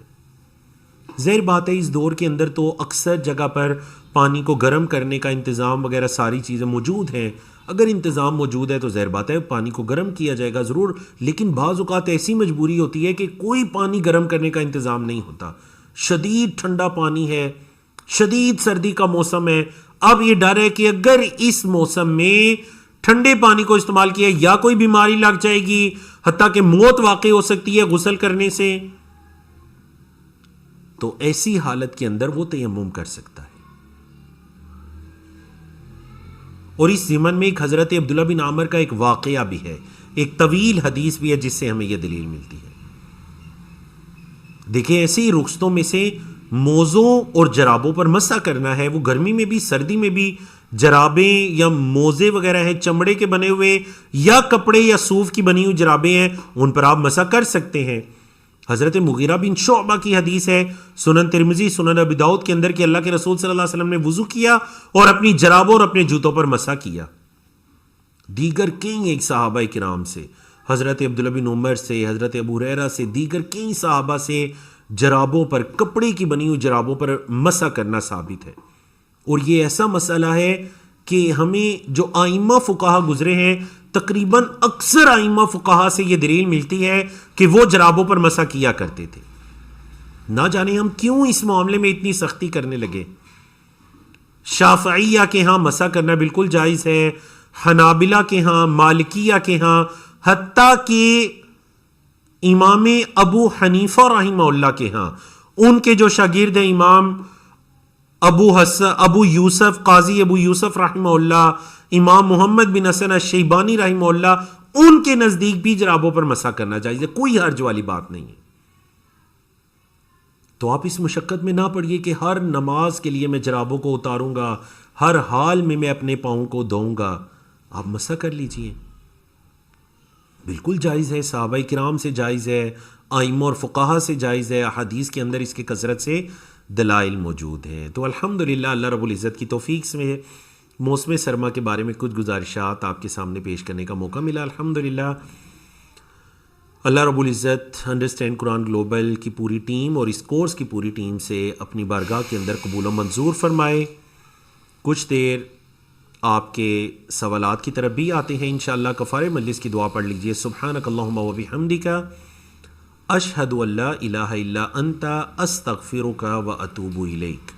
ظاہر بات ہے اس دور کے اندر تو اکثر جگہ پر پانی کو گرم کرنے کا انتظام وغیرہ ساری چیزیں موجود ہیں. اگر انتظام موجود ہے تو ظاہر بات ہے پانی کو گرم کیا جائے گا ضرور، لیکن بعض اوقات ایسی مجبوری ہوتی ہے کہ کوئی پانی گرم کرنے کا انتظام نہیں ہوتا، شدید ٹھنڈا پانی ہے، شدید سردی کا موسم ہے. اب یہ ڈر ہے کہ اگر اس موسم میں ٹھنڈے پانی کو استعمال کیا یا کوئی بیماری لگ جائے گی، حتیٰ کہ موت واقع ہو سکتی ہے غسل کرنے سے، تو ایسی حالت کے اندر وہ تیمم کر سکتا ہے. اور اس ضمن میں ایک حضرت عبداللہ بن عامر کا ایک واقعہ بھی ہے، ایک طویل حدیث بھی ہے جس سے ہمیں یہ دلیل ملتی ہے. دیکھیں ایسے ہی رخصتوں میں سے موزوں اور جرابوں پر مسح کرنا ہے. وہ گرمی میں بھی سردی میں بھی جرابیں یا موزے وغیرہ ہیں چمڑے کے بنے ہوئے یا کپڑے یا صوف کی بنی ہوئی جرابیں ہیں، ان پر آپ مسح کر سکتے ہیں. حضرت مغیرہ بن شعبہ کی حدیث ہے سنن ترمذی، سنن ابی داؤد کے اندر کہ اللہ کے رسول صلی اللہ علیہ وسلم نے وضو کیا اور اپنی جرابوں اور اپنے جوتوں پر مسح کیا. دیگر کئی ایک صحابہ کرام سے، حضرت عبداللہ بن عمر سے، حضرت ابو ہریرہ سے، دیگر کئی صحابہ سے جرابوں پر، کپڑے کی بنی ہوئی جرابوں پر مسح کرنا ثابت ہے. اور یہ ایسا مسئلہ ہے کہ ہمیں جو ائمہ فقہا گزرے ہیں، تقریباً اکثر ائمہ فقہا سے یہ دلیل ملتی ہے کہ وہ جرابوں پر مسح کیا کرتے تھے. نہ جانے ہم کیوں اس معاملے میں اتنی سختی کرنے لگے. شافعیہ کے ہاں مسح کرنا بالکل جائز ہے، حنابلہ کے ہاں، مالکیہ کے ہاں، حتیٰ کہ امام ابو حنیفہ رحمہ اللہ کے ہاں، ان کے جو شاگرد ہیں امام ابو یوسف، قاضی ابو یوسف رحمہ اللہ، امام محمد بن حسن الشیبانی رحمہ اللہ، ان کے نزدیک بھی جرابوں پر مسح کرنا چاہیے، کوئی حرج والی بات نہیں ہے. تو آپ اس مشقت میں نہ پڑیے کہ ہر نماز کے لیے میں جرابوں کو اتاروں گا، ہر حال میں اپنے پاؤں کو دھوؤں گا. آپ مسح کر لیجئے، بالکل جائز ہے، صحابہ کرام سے جائز ہے، ائمہ اور فقہا سے جائز ہے، حدیث کے اندر اس کے کثرت سے دلائل موجود ہیں. تو الحمدللہ اللہ رب العزت کی توفیق سے موسم سرما کے بارے میں کچھ گزارشات آپ کے سامنے پیش کرنے کا موقع ملا. الحمدللہ اللہ رب العزت انڈرسٹینڈ قرآن گلوبل کی پوری ٹیم اور اس کورس کی پوری ٹیم سے اپنی بارگاہ کے اندر قبول و منظور فرمائے. کچھ دیر آپ کے سوالات کی طرف بھی آتے ہیں انشاءاللہ. کفارہ مجلس کی دعا پڑھ لیجئے. سبحانک اللہم و بحمدک، اشہد ان لا الہ الا انت، استغفرک و اتوب الیک.